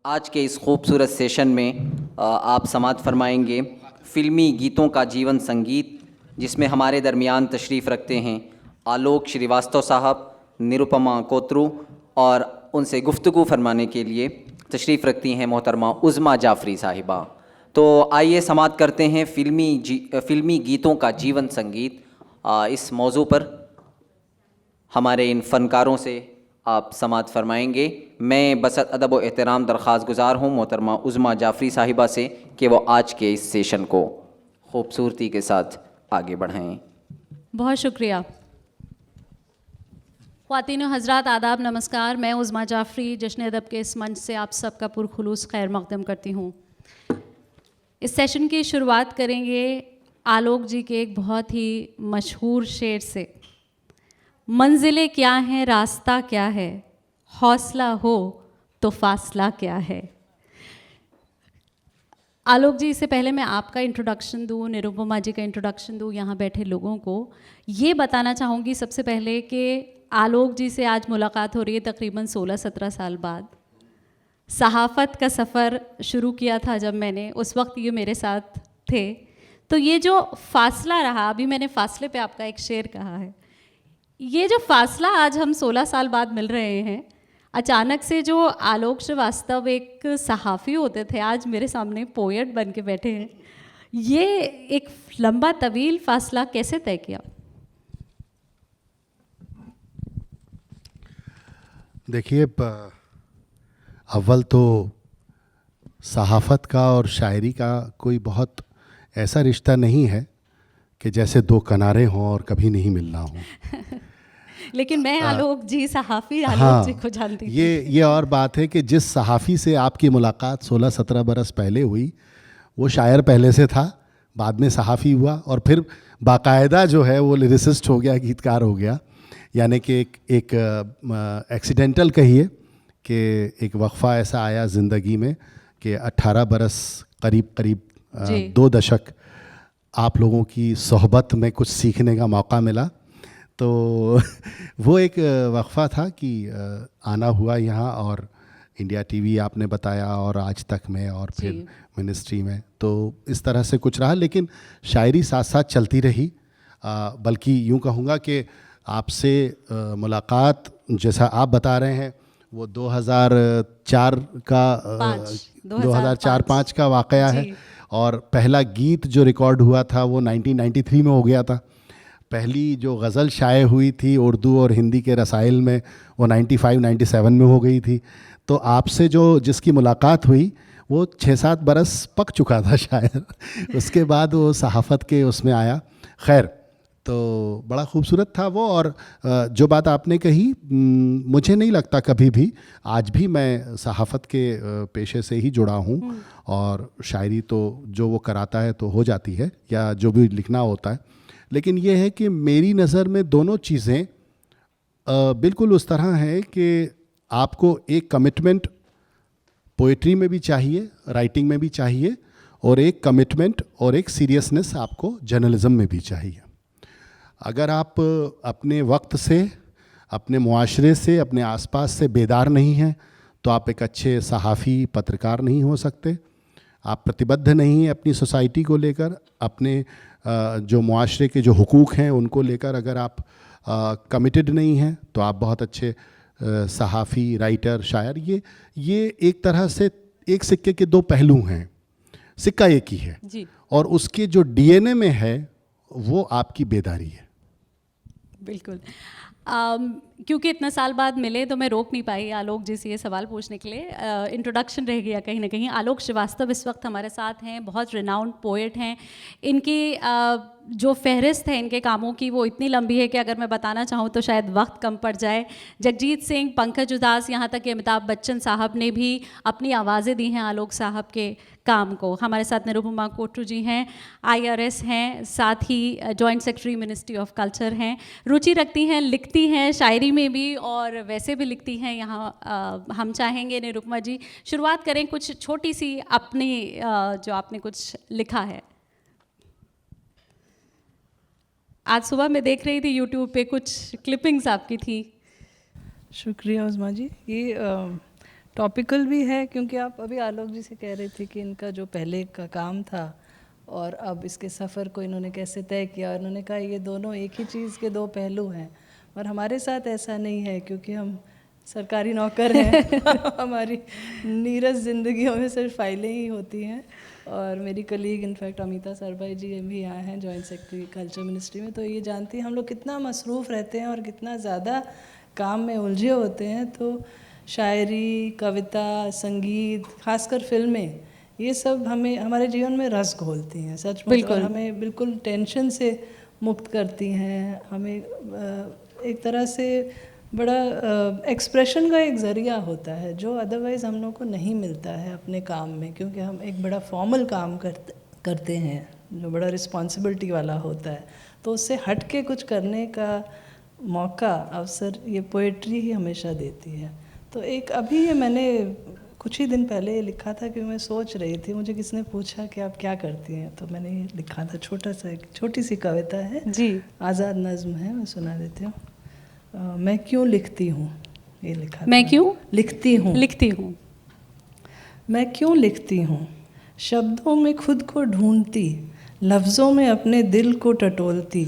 आज के इस खूबसूरत सेशन में आप समाअत फरमाएंगे फ़िल्मी गीतों का जीवन संगीत, जिसमें हमारे दरमियान तशरीफ़ रखते हैं आलोक श्रीवास्तव साहब, निरुपमा कोतरू, और उनसे गुफ्तगू फरमाने के लिए तशरीफ़ रखती हैं मोहतरमा उज़्मा जाफ़री साहिबा। तो आइए समाअत करते हैं फ़िल्मी गीतों का जीवन संगीत। इस मौजू पर हमारे इन फ़नकारों से आप समाअत फरमाएंगे। मैं बसत अदब व एहतराम दरख्वास्त गुज़ार हूँ मोहतरमा उज़्मा जाफ़री साहिबा से कि वो आज के इस सेशन को खूबसूरती के साथ आगे बढ़ाएं। बहुत शुक्रिया। ख़वातीन व हज़रात, आदाब, नमस्कार। मैं उज़्मा जाफ़री जश्न अदब के इस मंच से आप सबका पुरखुलूस खैर मक़दम करती हूँ। इस सेशन की शुरुआत करेंगे आलोक जी के एक बहुत ही मशहूर शेर से। मंजिलें क्या हैं, रास्ता क्या है, हौसला हो तो फासला क्या है। आलोक जी, इससे पहले मैं आपका इंट्रोडक्शन दूँ, निरुपमा जी का इंट्रोडक्शन दूँ यहाँ बैठे लोगों को, ये बताना चाहूँगी सबसे पहले कि आलोक जी से आज मुलाकात हो रही है तकरीबन 16-17 साल बाद। सहाफ़त का सफ़र शुरू किया था जब मैंने, उस वक्त ये मेरे साथ थे। तो ये जो फासला रहा, अभी मैंने फासले पे आपका एक शेर कहा है, ये जो फासला आज हम 16 साल बाद मिल रहे हैं, अचानक से जो आलोक श्रीवास्तव एक सहाफ़ी होते थे, आज मेरे सामने पोएट बन के बैठे हैं। ये एक लंबा तवील फासला कैसे तय किया? देखिए, अव्वल तो सहाफ़त का और शायरी का कोई बहुत ऐसा रिश्ता नहीं है कि जैसे दो किनारे हों और कभी नहीं मिलना हो। लेकिन मैं आलोक जी, सहाफ़ी आलोक जी को जानती थी। ये और बात है कि जिस सहाफ़ी से आपकी मुलाकात 16-17 बरस पहले हुई, वो शायर पहले से था, बाद में सहाफ़ी हुआ और फिर बाकायदा जो है वो लिरिसिस्ट हो गया, गीतकार हो गया। यानी कि एक एक्सीडेंटल कहिए कि एक वक्फ़ा ऐसा आया ज़िंदगी में कि 18 बरस करीब 2 दशक आप लोगों की सोहबत में कुछ सीखने का मौका मिला। तो वो एक वक्फ़ा था कि आना हुआ यहाँ, और इंडिया टीवी आपने बताया, और आज तक में, और फिर मिनिस्ट्री में, तो इस तरह से कुछ रहा। लेकिन शायरी साथ साथ चलती रही। बल्कि यूँ कहूँगा कि आपसे मुलाकात, जैसा आप बता रहे हैं, वो 2004 का 2004-5 का वाक़या है, और पहला गीत जो रिकॉर्ड हुआ था वो 1993 में हो गया था। पहली जो गज़ल शाये हुई थी उर्दू और हिंदी के रसाइल में, वो 95-97 में हो गई थी। तो आपसे जो जिसकी मुलाकात हुई वो 6-7 बरस पक चुका था शायद। उसके बाद वो सहाफ़त के उसमें आया। खैर, तो बड़ा खूबसूरत था वो। और जो बात आपने कही, मुझे नहीं लगता कभी भी, आज भी मैं सहाफ़त के पेशे से ही जुड़ा हूँ, और शायरी तो जो वो कराता है तो हो जाती है, या जो भी लिखना होता है। लेकिन ये है कि मेरी नज़र में दोनों चीज़ें बिल्कुल उस तरह हैं कि आपको एक कमिटमेंट पोइट्री में भी चाहिए, राइटिंग में भी चाहिए, और एक कमिटमेंट और एक सीरियसनेस आपको जर्नलिज़म में भी चाहिए। अगर आप अपने वक्त से, अपने मुआशरे से, अपने आसपास से बेदार नहीं हैं, तो आप एक अच्छे सहाफ़ी, पत्रकार नहीं हो सकते। आप प्रतिबद्ध नहीं हैं अपनी सोसाइटी को लेकर, अपने जो मुआशरे के जो हुकूक हैं उनको लेकर अगर आप कमिटेड नहीं हैं, तो आप बहुत अच्छे सहाफ़ी, राइटर, शायर, ये एक तरह से एक सिक्के के दो पहलू हैं। सिक्का एक ही है जी। और उसके जो डीएनए में है वो आपकी बेदारी है। बिल्कुल। क्योंकि इतना साल बाद मिले तो मैं रोक नहीं पाई आलोक जी से ये सवाल पूछने के लिए। इंट्रोडक्शन रह गया कहीं ना कहीं। आलोक श्रीवास्तव इस वक्त हमारे साथ हैं, बहुत रिनाउंड पोएट हैं। इनकी जो फहरिस्त है इनके कामों की वो इतनी लंबी है कि अगर मैं बताना चाहूँ तो शायद वक्त कम पड़ जाए। जगजीत सिंह, पंकज उदास, यहाँ तक कि अमिताभ बच्चन साहब ने भी अपनी आवाज़ें दी हैं आलोक साहब के काम को। हमारे साथ निरुपमा कोटरू जी हैं, IRS हैं, साथ ही joint secretary ministry of culture हैं, रुचि रखती हैं, लिखती हैं शायरी में भी और वैसे भी लिखती हैं। यहाँ हम चाहेंगे निरुपमा जी शुरुआत करें कुछ छोटी सी अपनी जो आपने कुछ लिखा है। आज सुबह मैं देख रही थी यूट्यूब पे कुछ क्लिपिंग्स आपकी थी। शुक्रिया उज़्मा जी। ये टॉपिकल भी है, क्योंकि आप अभी आलोक जी से कह रहे थे कि इनका जो पहले का काम था और अब इसके सफ़र को इन्होंने कैसे तय किया, और इन्होंने कहा ये दोनों एक ही चीज़ के दो पहलू हैं। और हमारे साथ ऐसा नहीं है, क्योंकि हम सरकारी नौकर हैं हमारी नीरस ज़िंदगियों में सिर्फ फाइलें ही होती हैं। और मेरी कलीग इनफैक्ट अमिता सरभाई जी भी यहाँ हैं, जॉइंट सेक्रेटरी कल्चर मिनिस्ट्री में, तो ये जानती हैं हम लोग कितना मसरूफ़ रहते हैं और कितना ज़्यादा काम में उलझे होते हैं। तो शायरी, कविता, संगीत, खासकर फिल्में, ये सब हमें हमारे जीवन में रस घोलती हैं सच में, और हमें बिल्कुल टेंशन से मुक्त करती हैं। हमें एक तरह से बड़ा एक्सप्रेशन का एक ज़रिया होता है जो अदरवाइज़ हम लोग को नहीं मिलता है अपने काम में, क्योंकि हम एक बड़ा फॉर्मल काम करते हैं जो बड़ा रिस्पॉन्सिबिलिटी वाला होता है। तो उससे हट के कुछ करने का मौका, अवसर ये पोएट्री ही हमेशा देती है। तो एक अभी ये मैंने कुछ ही दिन पहले लिखा था कि मैं सोच रही थी, मुझे किसने पूछा कि आप क्या करती हैं, तो मैंने ये लिखा था, छोटी सी कविता है जी, आज़ाद नज़्म है, मैं सुना देती हूँ। मैं क्यों लिखती हूँ, ये लिखा। मैं क्यों लिखती हूँ। मैं क्यों लिखती हूँ, शब्दों में खुद को ढूंढती, लफ्ज़ों में अपने दिल को टटोलती,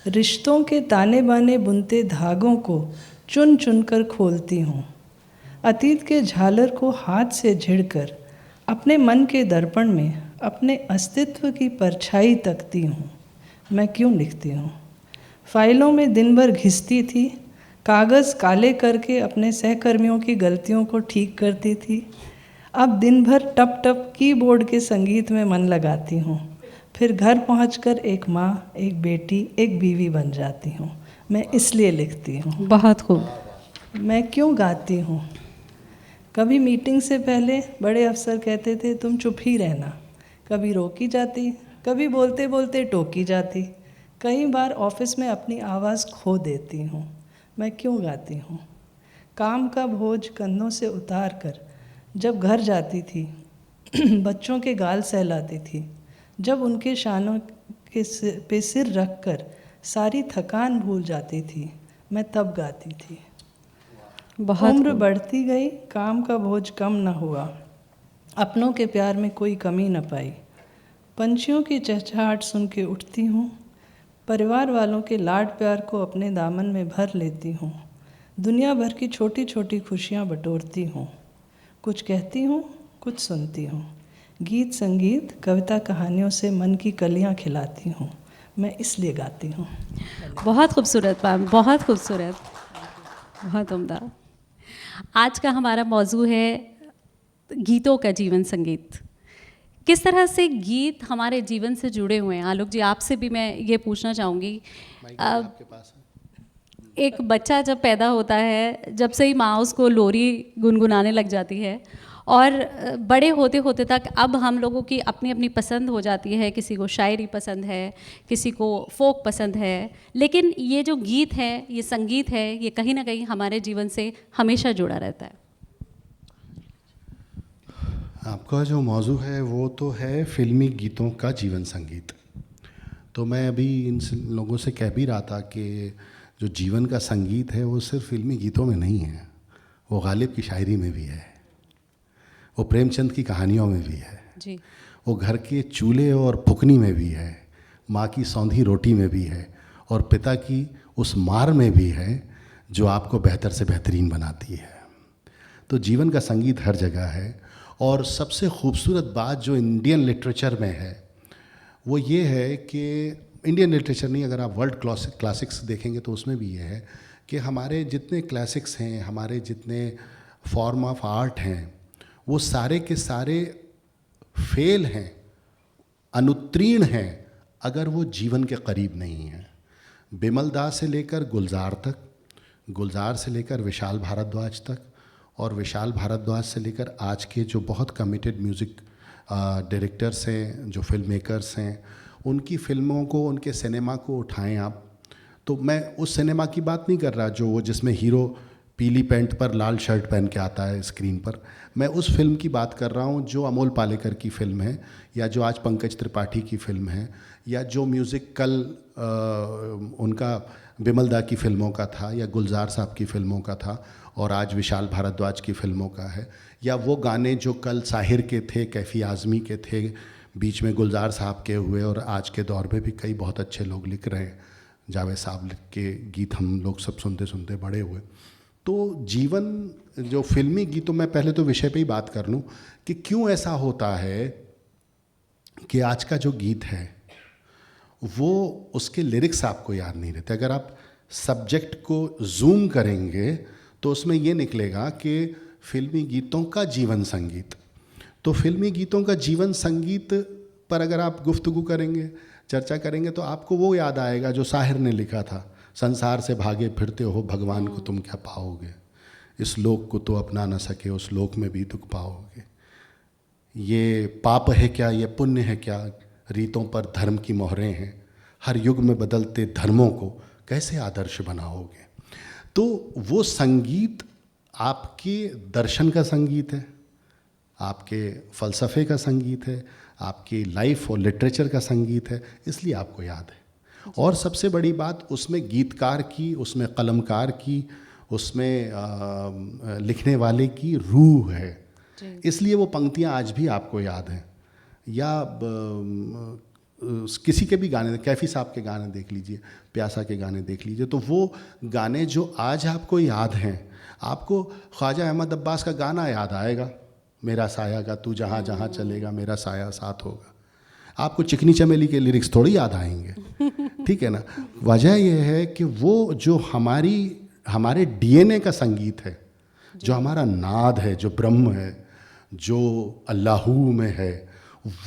रिश्तों के ताने बाने बुनते धागों को चुन चुन कर खोलती हूँ। अतीत के झालर को हाथ से झिड़कर अपने मन के दर्पण में अपने अस्तित्व की परछाई तकती हूँ। मैं क्यों लिखती हूँ, फाइलों में दिन भर घिसती थी, कागज़ काले करके अपने सहकर्मियों की गलतियों को ठीक करती थी। अब दिन भर टप टप कीबोर्ड के संगीत में मन लगाती हूँ, फिर घर पहुंचकर एक माँ, एक बेटी, एक बीवी बन जाती हूँ। मैं इसलिए लिखती हूँ। बहुत खूब। मैं क्यों गाती हूँ, कभी मीटिंग से पहले बड़े अफसर कहते थे तुम चुप ही रहना, कभी रोकी जाती, कभी बोलते बोलते टोकी जाती, कई बार ऑफिस में अपनी आवाज़ खो देती हूँ। मैं क्यों गाती हूँ, काम का बोझ कंधों से उतार कर जब घर जाती थी बच्चों के गाल सहलाती थी, जब उनके शानों के पे सिर रख कर सारी थकान भूल जाती थी, मैं तब गाती थी। उम्र बढ़ती गई, काम का बोझ कम न हुआ, अपनों के प्यार में कोई कमी न पाई, पंछियों की चहचहाहट सुन के उठती हूँ, परिवार वालों के लाड प्यार को अपने दामन में भर लेती हूँ, दुनिया भर की छोटी छोटी खुशियाँ बटोरती हूँ, कुछ कहती हूँ, कुछ सुनती हूँ, गीत संगीत कविता कहानियों से मन की कलियाँ खिलाती हूँ। मैं इसलिए गाती हूँ। बहुत खूबसूरत मैम, बहुत खूबसूरत, बहुत उम्दा। आज का हमारा मौजू है गीतों का जीवन संगीत। किस तरह से गीत हमारे जीवन से जुड़े हुए हैं। आलोक जी, आपसे भी मैं ये पूछना चाहूँगी, एक बच्चा जब पैदा होता है, जब से ही माँ उसको लोरी गुनगुनाने लग जाती है, और बड़े होते होते तक अब हम लोगों की अपनी अपनी पसंद हो जाती है, किसी को शायरी पसंद है, किसी को फोक पसंद है, लेकिन ये जो गीत है, ये संगीत है, ये कहीं ना कहीं हमारे जीवन से हमेशा जुड़ा रहता है। आपका जो मौजू है वो तो है फिल्मी गीतों का जीवन संगीत। तो मैं अभी इन लोगों से कह भी रहा था कि जो जीवन का संगीत है वो सिर्फ फिल्मी गीतों में नहीं है, वो गालिब की शायरी में भी है, वो प्रेमचंद की कहानियों में भी है जी, वो घर के चूल्हे और फुकनी में भी है, माँ की सौंधी रोटी में भी है, और पिता की उस मार में भी है जो आपको बेहतर से बेहतरीन बनाती है। तो जीवन का संगीत हर जगह है। और सबसे खूबसूरत बात जो इंडियन लिटरेचर में है वो ये है कि इंडियन लिटरेचर नहीं, अगर आप वर्ल्ड क्लासिक्स देखेंगे तो उसमें भी ये है कि हमारे जितने क्लासिक्स हैं, हमारे जितने फॉर्म ऑफ आर्ट हैं, वो सारे के सारे फेल हैं, अनुत्तीर्ण हैं अगर वो जीवन के करीब नहीं हैं। बिमल दास से लेकर गुलजार तक, गुलजार से लेकर विशाल भारद्वाज तक, और विशाल भारद्वाज से लेकर आज के जो बहुत कमिटेड म्यूज़िक डायरेक्टर्स हैं, जो फिल्म मेकर्स हैं, उनकी फिल्मों को, उनके सिनेमा को उठाएं आप। तो मैं उस सिनेमा की बात नहीं कर रहा जो वो जिसमें हीरो पीली पैंट पर लाल शर्ट पहन के आता है स्क्रीन पर। मैं उस फिल्म की बात कर रहा हूँ जो अमोल पालेकर की फ़िल्म है, या जो आज पंकज त्रिपाठी की फ़िल्म है, या जो म्यूज़िक कल उनका बिमल दा की फ़िल्मों का था, या गुलजार साहब की फ़िल्मों का था, और आज विशाल भारद्वाज की फ़िल्मों का है, या वो गाने जो कल साहिर के थे, कैफ़ी आज़मी के थे, बीच में गुलजार साहब के हुए, और आज के दौर में भी कई बहुत अच्छे लोग लिख रहे हैं। जावेद साहब के गीत हम लोग सब सुनते सुनते बड़े हुए। तो जीवन जो फिल्मी गीतों में, पहले तो विषय पे ही बात कर लूँ कि क्यों ऐसा होता है कि आज का जो गीत है वो उसके लिरिक्स आपको याद नहीं रहते। अगर आप सब्जेक्ट को जूम करेंगे तो उसमें ये निकलेगा कि फिल्मी गीतों का जीवन संगीत। तो फिल्मी गीतों का जीवन संगीत पर अगर आप गुफ्तगू करेंगे, चर्चा करेंगे, तो आपको वो याद आएगा जो साहिर ने लिखा था, संसार से भागे फिरते हो भगवान को तुम क्या पाओगे, इस लोक को तो अपना न सके उस लोक में भी दुख पाओगे, ये पाप है क्या ये पुण्य है क्या, रीतों पर धर्म की मोहरें हैं, हर युग में बदलते धर्मों को कैसे आदर्श बनाओगे। तो वो संगीत आपके दर्शन का संगीत है, आपके फ़लसफ़े का संगीत है, आपकी लाइफ और लिटरेचर का संगीत है, इसलिए आपको याद है। और सबसे बड़ी बात उसमें गीतकार की, उसमें कलमकार की, उसमें लिखने वाले की रूह है, इसलिए वो पंक्तियाँ आज भी आपको याद हैं। या किसी के भी गाने, कैफ़ी साहब के गाने देख लीजिए, प्यासा के गाने देख लीजिए, तो वो गाने जो आज आपको याद हैं, आपको ख्वाजा अहमद अब्बास का गाना याद आएगा, मेरा साया का तू जहाँ जहाँ चलेगा मेरा साया साथ होगा। आपको चिकनी चमेली के लिरिक्स थोड़ी याद आएंगे, ठीक है ना। वजह यह है कि वो जो हमारे डीएनए का संगीत है, जो हमारा नाद है, जो ब्रह्म है, जो अल्लाहू में है,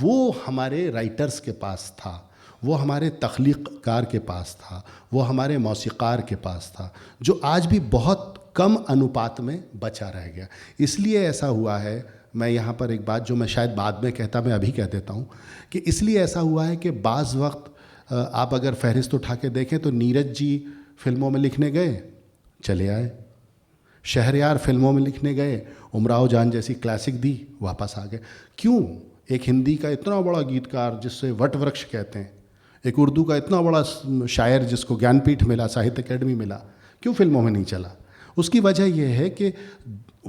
वो हमारे राइटर्स के पास था, वो हमारे तख्लीक़कार के पास था, वो हमारे मौसीक़ार के पास था, जो आज भी बहुत कम अनुपात में बचा रह गया। इसलिए ऐसा हुआ है, मैं यहाँ पर एक बात जो मैं शायद बाद में कहता, मैं अभी कह देता हूँ कि इसलिए ऐसा हुआ है कि बाज़ वक्त आप अगर फहरिस्त उठा के देखें तो नीरज जी फिल्मों में लिखने गए, चले आए, शहरयार फिल्मों में लिखने गए, उमराव जान जैसी क्लासिक दी, वापस आ गए। क्यों? एक हिंदी का इतना बड़ा गीतकार जिससे वट वृक्ष कहते हैं, एक उर्दू का इतना बड़ा शायर जिसको ज्ञानपीठ मिला, साहित्य अकेडमी मिला, क्यों फिल्मों में नहीं चला? उसकी वजह यह है कि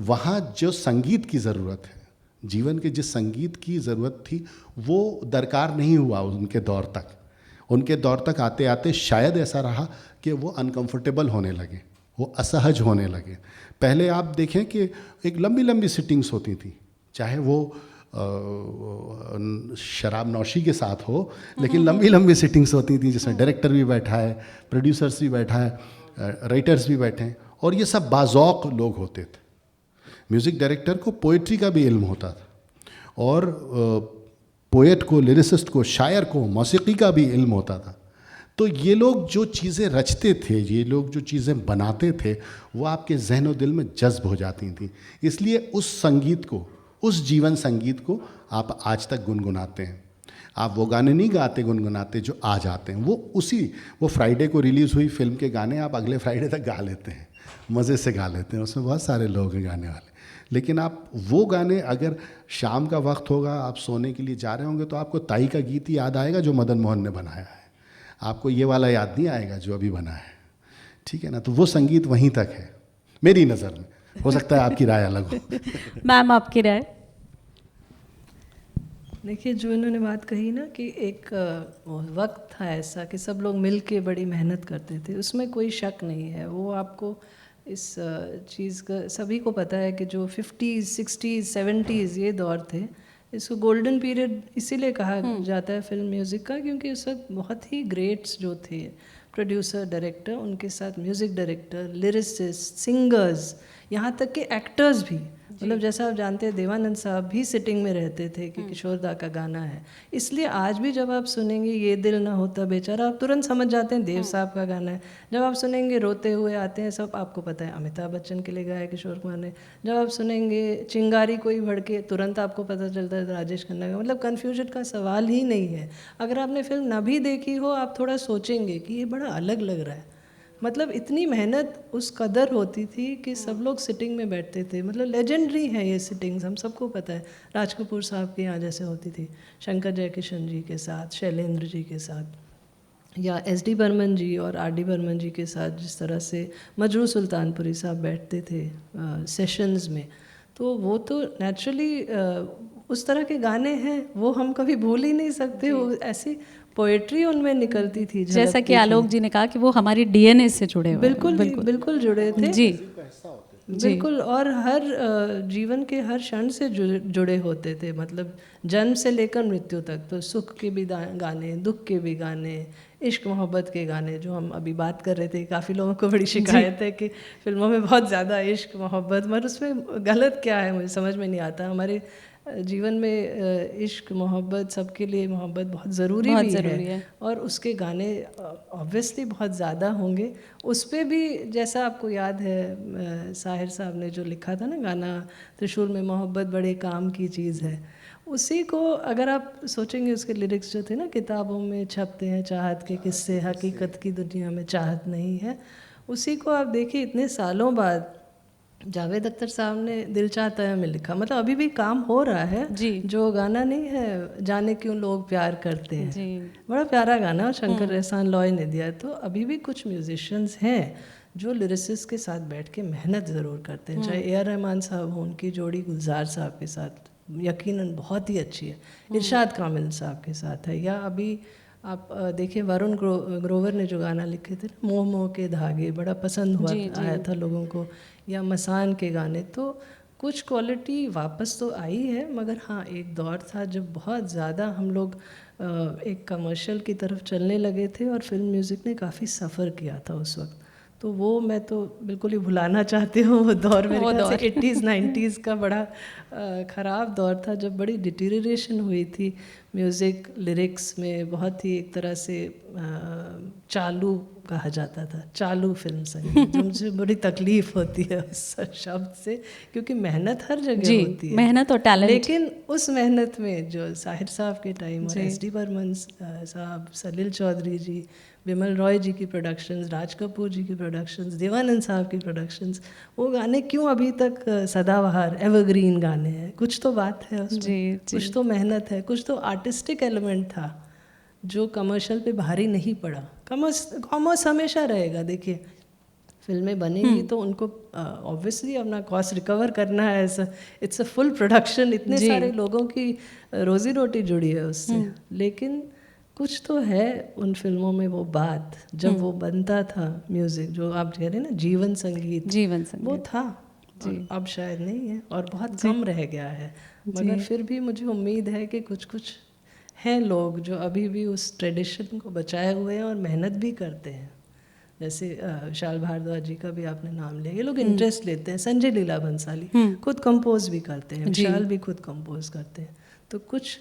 वहाँ जो संगीत की ज़रूरत है, जीवन के जिस संगीत की ज़रूरत थी, वो दरकार नहीं हुआ उनके दौर तक। उनके दौर तक आते आते शायद ऐसा रहा कि वो अनकंफर्टेबल होने लगे, वो असहज होने लगे। पहले आप देखें कि एक लंबी लंबी सिटिंग्स होती थी, चाहे वो शराब नौशी के साथ हो, लेकिन लंबी लंबी सिटिंग्स होती थी जिसमें डायरेक्टर भी बैठा है, प्रोड्यूसर्स भी बैठा है, राइटर्स भी बैठे हैं, और ये सब बाज़ौक़ लोग होते थे। म्यूज़िक डायरेक्टर को पोइट्री का भी इल्म होता था, और पोएट को, लिरिसिस्ट को, शायर को मौसीकी का भी इल्म होता था। तो ये लोग जो चीज़ें रचते थे, ये लोग जो चीज़ें बनाते थे, वो आपके जहन और दिल में जज्ब हो जाती थी। इसलिए उस संगीत को, उस जीवन संगीत को आप आज तक गुनगुनाते हैं। आप वो गाने नहीं गाते गुनगुनाते जो आज आते हैं, वो फ्राइडे को रिलीज़ हुई फिल्म के गाने आप अगले फ्राइडे तक गा लेते हैं, मज़े से गा लेते हैं, उसमें बहुत सारे लोग हैं गाने वाले। लेकिन आप वो गाने, अगर शाम का वक्त होगा, आप सोने के लिए जा रहे होंगे, तो आपको ताई का गीत ही याद आएगा जो मदन मोहन ने बनाया है, आपको ये वाला याद नहीं आएगा जो अभी बना है, ठीक है ना। तो वो संगीत वहीं तक है मेरी नज़र में, हो सकता है आपकी राय अलग हो। मैम, आपकी राय? देखिए, जो इन्होंने बात कही ना कि एक वक्त था ऐसा कि सब लोग मिल के बड़ी मेहनत करते थे, उसमें कोई शक नहीं है। वो आपको इस चीज़ का सभी को पता है कि जो 50s, 60s, 70s ये दौर थे, इसको गोल्डन पीरियड इसीलिए कहा जाता है फिल्म म्यूज़िक का, क्योंकि उस वक्त बहुत ही ग्रेट्स जो थे, प्रोड्यूसर, डायरेक्टर, उनके साथ म्यूज़िक डायरेक्टर, लिरिसिस्ट, सिंगर्स, यहाँ तक कि एक्टर्स भी, मतलब जैसा आप जानते हैं देवानंद साहब भी सिटिंग में रहते थे कि किशोर दा का गाना है। इसलिए आज भी जब आप सुनेंगे ये दिल ना होता बेचारा, आप तुरंत समझ जाते हैं देव साहब का गाना है। जब आप सुनेंगे रोते हुए आते हैं सब, आपको पता है अमिताभ बच्चन के लिए गाया किशोर कुमार ने। जब आप सुनेंगे चिंगारी कोई भड़के, तुरंत आपको पता चलता है राजेश खन्ना का। मतलब कन्फ्यूजन का सवाल ही नहीं है। अगर आपने फिल्म ना भी देखी हो, आप थोड़ा सोचेंगे कि ये बड़ा अलग लग रहा है, मतलब इतनी मेहनत उस कदर होती थी कि सब लोग सिटिंग में बैठते थे, मतलब लेजेंडरी है ये सिटिंग्स, हम सबको पता है। राज कपूर साहब के यहाँ जैसे होती थी, शंकर जयकिशन जी के साथ, शैलेंद्र जी के साथ, या एस.डी. बर्मन जी और आर.डी. बर्मन जी के साथ जिस तरह से मजरू सुल्तानपुरी साहब बैठते थे सेशंस में, तो वो तो नेचुरली उस तरह के गाने हैं वो हम कभी भूल ही नहीं सकते। वो ऐसी पोएट्री उनमें निकलती थी, जैसा कि आलोक जी ने कहा कि वो हमारी डीएनए से जुड़े हुए हैं। बिल्कुल जुड़े थे जी बिल्कुल, और हर जीवन के हर क्षण से जुड़े होते थे, मतलब जन्म से लेकर मृत्यु तक। तो सुख के भी गाने, दुख के भी गाने, इश्क मोहब्बत के गाने, जो हम अभी बात कर रहे थे। काफ़ी लोगों को बड़ी शिकायत है कि फिल्मों में बहुत ज़्यादा इश्क मोहब्बत, मगर उसमें गलत क्या है मुझे समझ में नहीं आता। हमारे जीवन में इश्क मोहब्बत, सबके लिए मोहब्बत बहुत ज़रूरी है, और उसके गाने ऑब्वियसली बहुत ज़्यादा होंगे। उस पर भी जैसा आपको याद है साहिर साहब ने जो लिखा था ना गाना, त्रिशूल में मोहब्बत बड़े काम की चीज़ है, उसी को अगर आप सोचेंगे, उसके लिरिक्स जो थे ना, किताबों में छपते हैं चाहत के किस्से, हकीकत की दुनिया में चाहत नहीं है, उसी को आप देखिए इतने सालों बाद जावेद अख्तर साहब ने दिल चाहता है में लिखा। मतलब अभी भी काम हो रहा है जी। जो गाना नहीं है जाने क्यों लोग प्यार करते हैं जी। बड़ा प्यारा गाना, और शंकर एहसान लॉय ने दिया। तो अभी भी कुछ म्यूजिशियंस हैं जो लिरिसिस्ट के साथ बैठ के मेहनत ज़रूर करते हैं, चाहे ए.आर. रहमान साहब हो, उनकी जोड़ी गुलजार साहब के साथ यकीनन बहुत ही अच्छी है, इरशाद कामिल साहब के साथ है, या अभी आप देखिए वरुण ग्रोवर ने जो गाना लिखे थे, मोह मोह के धागे, बड़ा पसंद आया था लोगों को, या मसान के गाने। तो कुछ क्वालिटी वापस तो आई है, मगर हाँ एक दौर था जब बहुत ज़्यादा हम लोग एक कमर्शियल की तरफ चलने लगे थे, और फिल्म म्यूज़िक ने काफ़ी सफ़र किया था उस वक्त। तो वो मैं तो बिल्कुल ही भुलाना चाहती हूँ वो दौर। मेरे ख्याल से 80s 90s का बड़ा ख़राब दौर था, जब बड़ी डिटीरिएशन हुई थी म्यूज़िक लिरिक्स में, बहुत ही एक तरह से चालू कहा जाता था, चालू फिल्म संगीत, जो मुझे बड़ी तकलीफ़ होती है उस शब्द से, क्योंकि मेहनत हर जगह होती है, मेहनत और टैलेंट। लेकिन उस मेहनत में जो साहिर साहब के टाइम और एस.डी. बर्मन साहब, सलील चौधरी जी, विमल रॉय जी की प्रोडक्शंस, राज कपूर जी की प्रोडक्शंस, देवानंद साहब की प्रोडक्शंस, वो गाने क्यों अभी तक सदाबहार एवरग्रीन गाने हैं? कुछ तो बात है उसमें, कुछ तो मेहनत है, कुछ तो आर्टिस्टिक एलिमेंट था जो कमर्शियल पे भारी नहीं पड़ा। कॉमर्स हमेशा रहेगा, देखिए फिल्में बनेंगी तो उनको ऑब्वियसली अपना कॉस्ट रिकवर करना है, इट्स अ फुल प्रोडक्शन, इतने सारे लोगों की रोजी रोटी जुड़ी है उससे, लेकिन कुछ तो है उन फिल्मों में वो बात, जब वो बनता था म्यूज़िक, जो आप कह रहे हैं ना जीवन संगीत, वो था, अब शायद नहीं है और बहुत कम रह गया है। मगर फिर भी मुझे उम्मीद है कि कुछ कुछ हैं लोग जो अभी भी उस ट्रेडिशन को बचाए हुए हैं और मेहनत भी करते हैं। जैसे विशाल भारद्वाज जी का भी आपने नाम लिया, ये लोग इंटरेस्ट लेते हैं। संजय लीला भंसाली खुद कंपोज भी करते हैं, विशाल भी खुद कंपोज करते हैं। तो कुछ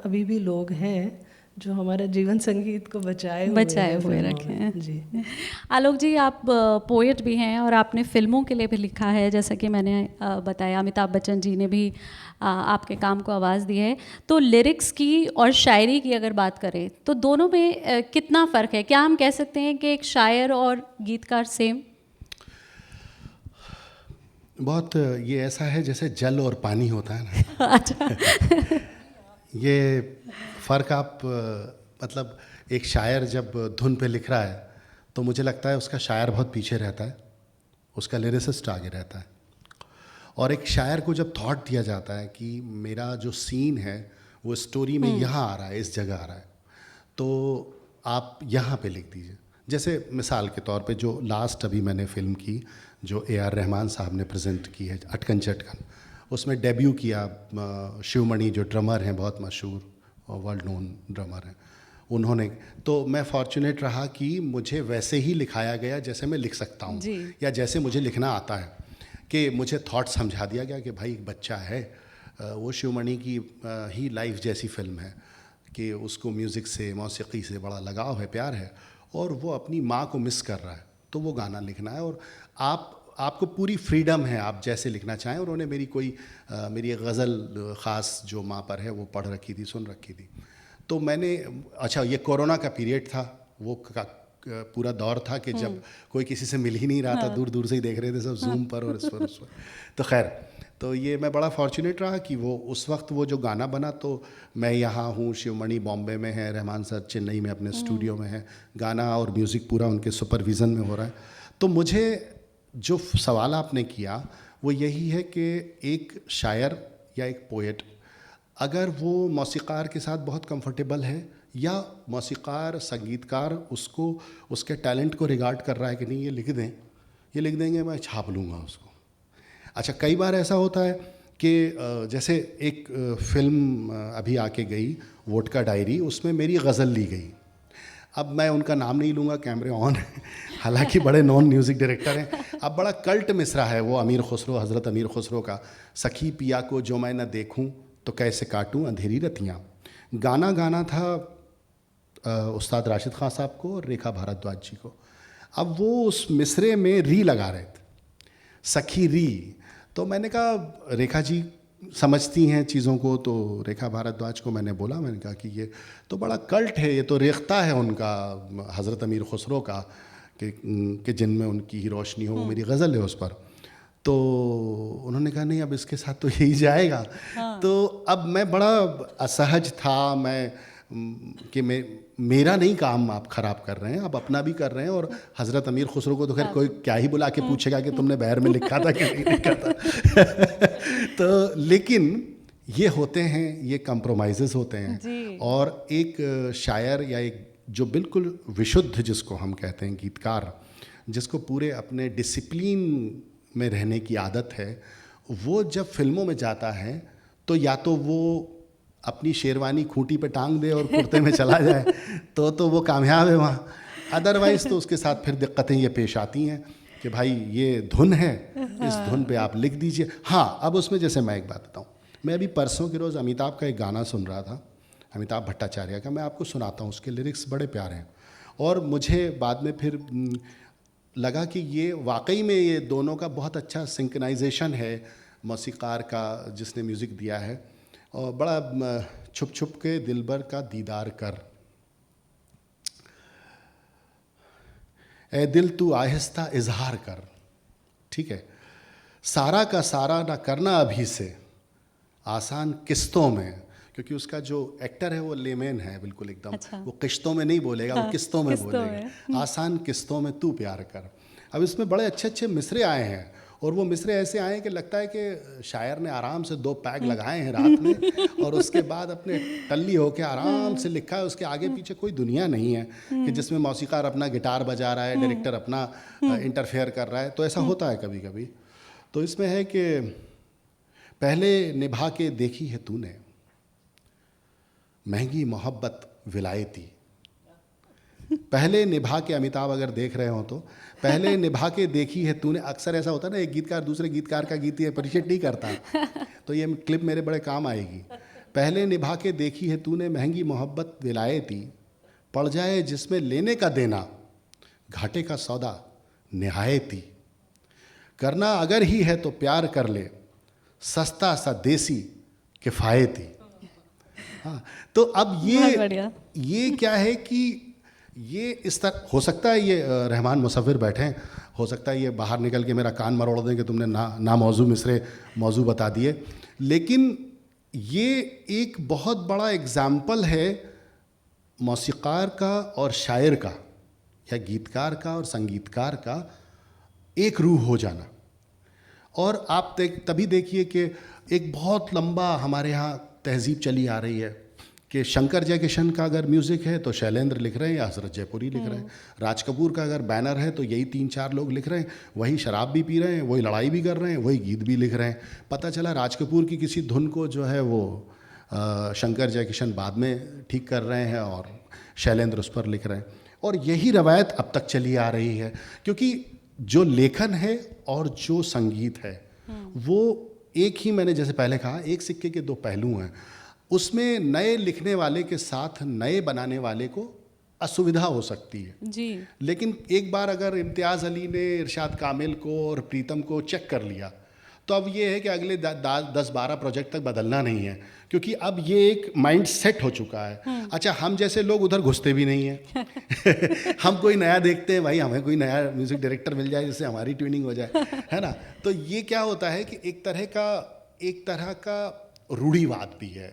अभी भी लोग हैं जो हमारे जीवन संगीत को बचाए हुए रखे हैं। जी आलोक जी, आप पोएट भी हैं और आपने फिल्मों के लिए भी लिखा है, जैसा कि मैंने बताया अमिताभ बच्चन जी ने भी आपके काम को आवाज़ दी है। तो लिरिक्स की और शायरी की अगर बात करें तो दोनों में कितना फ़र्क है? क्या हम कह सकते हैं कि एक शायर और गीतकार सेम? बहुत ये ऐसा है जैसे जल और पानी होता है ना। अच्छा ये फ़र्क आप मतलब एक शायर जब धुन पे लिख रहा है तो मुझे लगता है उसका शायर बहुत पीछे रहता है, उसका लिरिसिस्ट आगे रहता है। और एक शायर को जब थॉट दिया जाता है कि मेरा जो सीन है वो स्टोरी में यहाँ आ रहा है, इस जगह आ रहा है, तो आप यहाँ पे लिख दीजिए। जैसे मिसाल के तौर पे जो लास्ट अभी मैंने फ़िल्म की जो ए.आर. रहमान साहब ने प्रेजेंट की है, अटकन चटकन, उसमें डेब्यू किया शिवमणि जो ड्रमर हैं, बहुत मशहूर और वर्ल्ड नोन ड्रमर हैं, उन्होंने। तो मैं फॉर्चुनेट रहा कि मुझे वैसे ही लिखाया गया जैसे मैं लिख सकता हूँ या जैसे मुझे लिखना आता है, कि मुझे थॉट समझा दिया गया कि भाई एक बच्चा है, वो शिवमणि की ही लाइफ जैसी फ़िल्म है कि उसको म्यूज़िक से, मौसीकी से बड़ा लगाव है, प्यार है, और वो अपनी माँ को मिस कर रहा है, तो वो गाना लिखना है और आपको पूरी फ्रीडम है, आप जैसे लिखना चाहें। उन्होंने मेरी मेरी गज़ल ख़ास जो माँ पर है वो पढ़ रखी थी, सुन रखी थी। तो मैंने, अच्छा ये कोरोना का पीरियड था, वो पूरा दौर था कि जब कोई किसी से मिल ही नहीं रहा था, दूर दूर से ही देख रहे थे सब जूम पर और इस पर उस पर। तो खैर, तो ये मैं बड़ा फॉर्चुनेट रहा कि वो उस वक्त वो जो गाना बना, तो मैं यहाँ हूँ, शिवमणि बॉम्बे में है, रहमान सर चेन्नई में अपने स्टूडियो में है, गाना और म्यूज़िक पूरा उनके सुपरविज़न में हो रहा है। तो मुझे जो सवाल आपने किया वो यही है कि एक शायर या एक पोएट अगर वो मौसीक़ार के साथ बहुत कंफर्टेबल है, या मौसीक़ार संगीतकार उसको उसके टैलेंट को रिगार्ड कर रहा है कि नहीं ये लिख देंगे मैं छाप लूँगा उसको। अच्छा, कई बार ऐसा होता है कि जैसे एक फ़िल्म अभी आके गई वोडका डायरी, उसमें मेरी गज़ल ली गई। अब मैं उनका नाम नहीं लूँगा, कैमरे ऑन है, हालांकि बड़े नॉन म्यूज़िक डायरेक्टर हैं। अब बड़ा कल्ट मिसरा है वो अमीर खुसरो, हज़रत अमीर खुसरो का, सखी पिया को जो मैं न देखूं तो कैसे काटूं अंधेरी रतियाँ। गाना था उस्ताद राशिद खान साहब को और रेखा भारद्वाज जी को। अब वो उस मिसरे में री लगा रहे थे, सखी री। तो मैंने कहा रेखा जी समझती हैं चीज़ों को, तो रेखा भारद्वाज को मैंने बोला, मैंने कहा कि ये तो बड़ा कल्ट है, ये तो रेख्ता है उनका हज़रत अमीर खुसरो का कि जिनमें उनकी ही रोशनी हो, वो मेरी गज़ल है उस पर। तो उन्होंने कहा नहीं, अब इसके साथ तो यही जाएगा। तो अब मैं बड़ा असहज था, मेरा नहीं काम आप ख़राब कर रहे हैं, आप अपना भी कर रहे हैं, और हज़रत अमीर खुसरो को तो खैर कोई क्या ही बुला के पूछेगा कि तुमने बहर में लिखा था कि नहीं लिखा था। तो लेकिन ये होते हैं, ये कंप्रोमाइज़ेस होते हैं। और एक शायर या एक जो बिल्कुल विशुद्ध जिसको हम कहते हैं गीतकार, जिसको पूरे अपने डिसिप्लिन में रहने की आदत है, वो जब फिल्मों में जाता है तो या तो वो अपनी शेरवानी खूंटी पे टांग दे और कुर्ते में चला जाए तो वो कामयाब है वहाँ। अदरवाइज़ तो उसके साथ फिर दिक्कतें ये पेश आती हैं कि भाई ये धुन है, इस धुन पे आप लिख दीजिए। हाँ, अब उसमें जैसे मैं एक बात बताऊँ, मैं अभी परसों के रोज़ अमिताभ का एक गाना सुन रहा था, अमिताभ भट्टाचार्य का, मैं आपको सुनाता हूँ, उसके लिरिक्स बड़े प्यारे हैं। और मुझे बाद में फिर लगा कि ये वाकई में ये दोनों का बहुत अच्छा सिंक्रोनाइजेशन है, मौसीक़ार का जिसने म्यूज़िक दिया है। और बड़ा छुप छुप के दिलबर का दीदार कर, ए दिल तू आहिस्ता इजहार कर, ठीक है, सारा का सारा ना करना अभी से, आसान किस्तों में, क्योंकि उसका जो एक्टर है वो लेमेन है बिल्कुल एकदम। अच्छा। वो किश्तों में नहीं बोलेगा, वो किस्तों में बोलेगा। आसान किस्तों में तू प्यार कर। अब इसमें बड़े अच्छे अच्छे मिसरे आए हैं, और वो मिसरे ऐसे आए हैं कि लगता है कि शायर ने आराम से 2 पैग लगाए हैं रात में और उसके बाद अपने टल्ली होके आराम से लिखा है। उसके आगे पीछे कोई दुनिया नहीं है कि जिसमें मौसीक़ार अपना गिटार बजा रहा है, डायरेक्टर अपना इंटरफेयर कर रहा है। तो ऐसा होता है कभी कभी। तो इसमें है कि पहले निभा के देखी है तूने महंगी मोहब्बत विलायती। पहले निभा के, अमिताभ अगर देख रहे हो तो, पहले निभा के देखी है तूने। अक्सर ऐसा होता है ना, एक गीतकार दूसरे गीतकार का गीत अप्रिशिएट नहीं करता, तो ये क्लिप मेरे बड़े काम आएगी। पहले निभा के देखी है तूने महंगी मोहब्बत विलायती, पड़ जाए जिसमें लेने का देना, घाटे का सौदा निहायती। करना अगर ही है तो प्यार कर ले, सस्ता सा देसी किफ़ायती। हाँ, तो अब ये क्या है कि ये इस तरह हो सकता है, ये रहमान मुसव्विर बैठे हैं, हो सकता है ये बाहर निकल के मेरा कान मरोड़ दें कि तुमने ना मौजू मिसरे मौजू बता दिए, लेकिन ये एक बहुत बड़ा एग्ज़ाम्पल है मौसीक़ार का और शायर का, या गीतकार का और संगीतकार का एक रूह हो जाना। और आप तभी देखिए कि एक बहुत लंबा हमारे यहाँ तहजीब चली आ रही है कि शंकर जयकिशन का अगर म्यूज़िक है तो शैलेंद्र लिख रहे हैं या हज़रत जयपुरी लिख रहे हैं, राज कपूर का अगर बैनर है तो यही 3-4 लोग लिख रहे हैं, वही शराब भी पी रहे हैं, वही लड़ाई भी कर रहे हैं, वही गीत भी लिख रहे हैं। पता चला राज कपूर की किसी धुन को जो है वो शंकर जयकिशन बाद में ठीक कर रहे हैं और शैलेंद्र उस पर लिख रहे हैं। और यही रवायत अब तक चली आ रही है, क्योंकि जो लेखन है और जो संगीत है वो एक ही, मैंने जैसे पहले कहा, एक सिक्के के 2 पहलू हैं। उसमें नए लिखने वाले के साथ नए बनाने वाले को असुविधा हो सकती है जी। लेकिन एक बार अगर इम्तियाज़ अली ने इरशाद कामिल को और प्रीतम को चेक कर लिया तो अब ये है कि अगले 10-12 प्रोजेक्ट तक बदलना नहीं है, क्योंकि अब ये एक माइंड सेट हो चुका है। अच्छा, हम जैसे लोग उधर घुसते भी नहीं हैं हम कोई नया देखते हैं, भाई हमें कोई नया म्यूज़िक डायरेक्टर मिल जाए जिससे हमारी ट्यूनिंग हो जाए, है ना। तो ये क्या होता है कि एक तरह का रूढ़िवाद भी है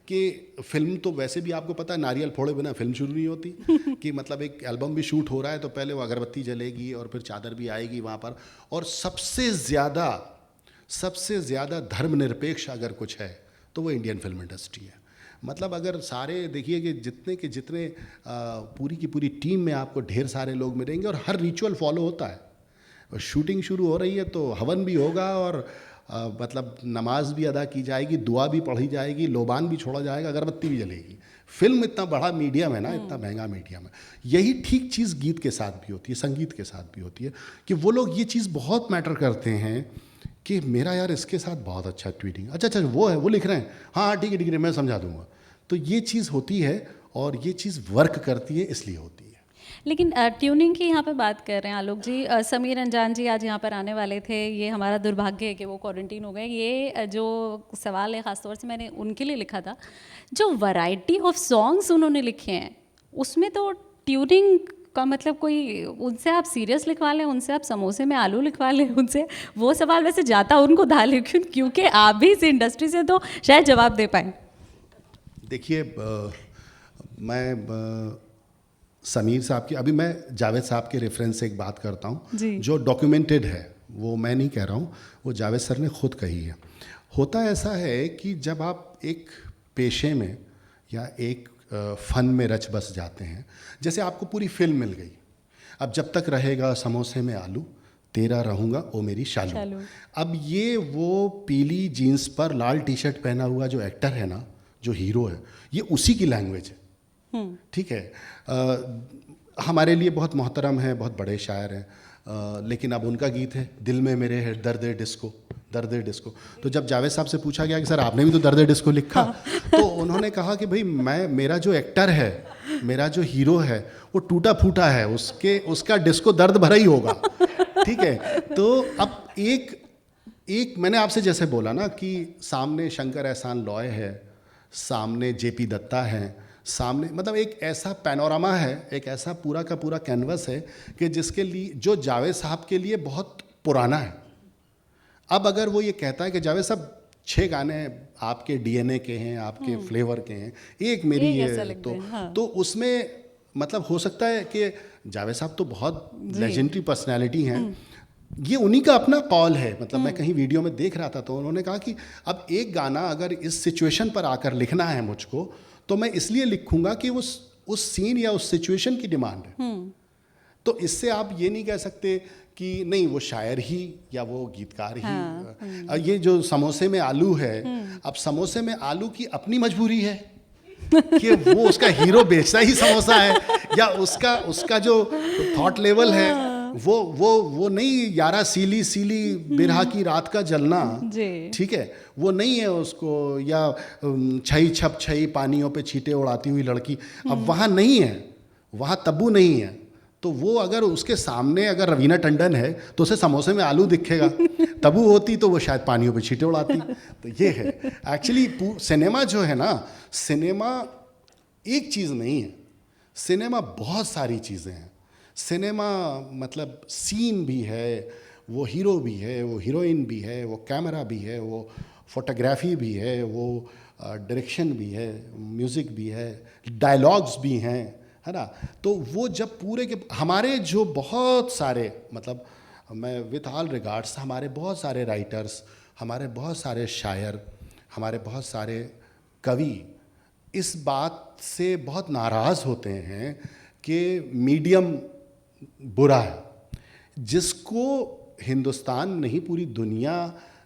कि फिल्म तो वैसे भी आपको पता है, नारियल फोड़े बिना फिल्म शुरू नहीं होती कि मतलब एक एल्बम भी शूट हो रहा है तो पहले वो अगरबत्ती जलेगी और फिर चादर भी आएगी वहाँ पर, और सबसे ज़्यादा धर्मनिरपेक्ष अगर कुछ है तो वो इंडियन फिल्म इंडस्ट्री है। मतलब अगर सारे देखिए कि जितने पूरी की पूरी टीम में आपको ढेर सारे लोग मिलेंगे और हर रिचुअल फॉलो होता है। और शूटिंग शुरू हो रही है तो हवन भी होगा और मतलब नमाज भी अदा की जाएगी, दुआ भी पढ़ी जाएगी, लोबान भी छोड़ा जाएगा, अगरबत्ती भी जलेगी। फिल्म इतना बड़ा मीडियम है ना, इतना महंगा मीडियम है। यही ठीक चीज़ गीत के साथ भी होती है, संगीत के साथ भी होती है कि वो लोग ये चीज़ बहुत मैटर करते हैं कि मेरा यार इसके साथ बहुत अच्छा ट्वीटिंग, अच्छा वो है, वो लिख रहे हैं, हाँ ठीक है मैं समझा दूंगा। तो ये चीज़ होती है और ये चीज़ वर्क करती है, इसलिए होती है। लेकिन ट्यूनिंग की यहाँ पे बात कर रहे हैं आलोक जी, समीर अंजान जी आज यहाँ पर आने वाले थे, ये हमारा दुर्भाग्य है कि वो क्वारंटीन हो गए। ये जो सवाल है ख़ासतौर से मैंने उनके लिए लिखा था, जो वैरायटी ऑफ सॉन्ग्स उन्होंने लिखे हैं उसमें तो ट्यूनिंग का मतलब कोई, उनसे आप सीरियस लिखवा लें, उनसे आप समोसे में आलू लिखवा लें, उनसे वो सवाल वैसे जाता उनको था, लेकिन क्योंकि आप भी इस इंडस्ट्री से तो शायद जवाब दे पाएँ। देखिए मैं समीर साहब की, अभी मैं जावेद साहब के रेफरेंस से एक बात करता हूँ जो डॉक्यूमेंटेड है, वो मैं नहीं कह रहा हूँ, वो जावेद सर ने खुद कही है। होता ऐसा है कि जब आप एक पेशे में या एक फ़न में रच बस जाते हैं, जैसे आपको पूरी फिल्म मिल गई, अब जब तक रहेगा समोसे में आलू तेरा रहूँगा ओ मेरी शालू। अब ये वो पीली जीन्स पर लाल टी शर्ट पहना हुआ जो एक्टर है ना, जो हीरो है, ये उसी की लैंग्वेज है, ठीक है। हमारे लिए बहुत मोहतरम है, बहुत बड़े शायर हैं, लेकिन अब उनका गीत है दिल में मेरे है दर्द डिस्को, दर्द डिस्को। तो जब जावेद साहब से पूछा गया कि सर आपने भी तो दर्द डिस्को लिखा, तो उन्होंने कहा कि भाई मेरा जो एक्टर है, मेरा जो हीरो है वो टूटा फूटा है, उसका डिस्को दर्द भरा ही होगा, ठीक है। तो अब एक मैंने आपसे जैसे बोला ना कि सामने शंकर एहसान लॉय है, सामने जेपी दत्ता है, सामने मतलब एक ऐसा पैनोरामा है, एक ऐसा पूरा का पूरा कैनवस है कि जिसके लिए, जो जावेद साहब के लिए बहुत पुराना है। अब अगर वो ये कहता है कि जावेद साहब 6 गाने आपके डीएनए के हैं, आपके फ्लेवर के हैं, एक मेरी है, तो उसमें मतलब हो सकता है कि जावेद साहब तो बहुत लेजेंडरी पर्सनैलिटी हैं, ये उन्हीं का अपना कॉल है। मतलब मैं कहीं वीडियो में देख रहा था तो उन्होंने कहा कि अब एक गाना अगर इस सिचुएशन पर आकर लिखना है मुझको, तो मैं इसलिए लिखूंगा कि उस सीन या उस सिचुएशन की डिमांड है। तो इससे आप ये नहीं कह सकते कि नहीं वो शायर ही या वो गीतकार ही। ये जो समोसे में आलू है, अब समोसे में आलू की अपनी मजबूरी है कि वो उसका हीरो बेचता ही समोसा है, या उसका जो थॉट लेवल है वो नहीं, यारा सीली सीली बिरहा की रात का जलना, ठीक है, वो नहीं है उसको, या छई छप छई पानियों पे छींटे उड़ाती हुई लड़की, अब वहाँ नहीं है, वहाँ तब्बू नहीं है। तो वो अगर उसके सामने अगर रवीना टंडन है तो उसे समोसे में आलू दिखेगा, तब्बू होती तो वो शायद पानियों पे छींटे उड़ाती। तो ये है एक्चुअली सिनेमा जो है ना, सिनेमा एक चीज़ नहीं है, सिनेमा बहुत सारी चीज़ें हैं। सिनेमा मतलब सीन भी है, वो हीरो भी है, वो हीरोइन भी है, वो कैमरा भी है, वो फोटोग्राफी भी है, वो डायरेक्शन भी है, म्यूज़िक भी है, डायलॉग्स भी हैं, है ना। तो वो जब पूरे के हमारे जो बहुत सारे, मतलब मैं विथ ऑल रिगार्ड्स, हमारे बहुत सारे राइटर्स, हमारे बहुत सारे शायर, हमारे बहुत सारे कवि इस बात से बहुत नाराज़ होते हैं कि मीडियम बुरा है, जिसको हिंदुस्तान नहीं पूरी दुनिया,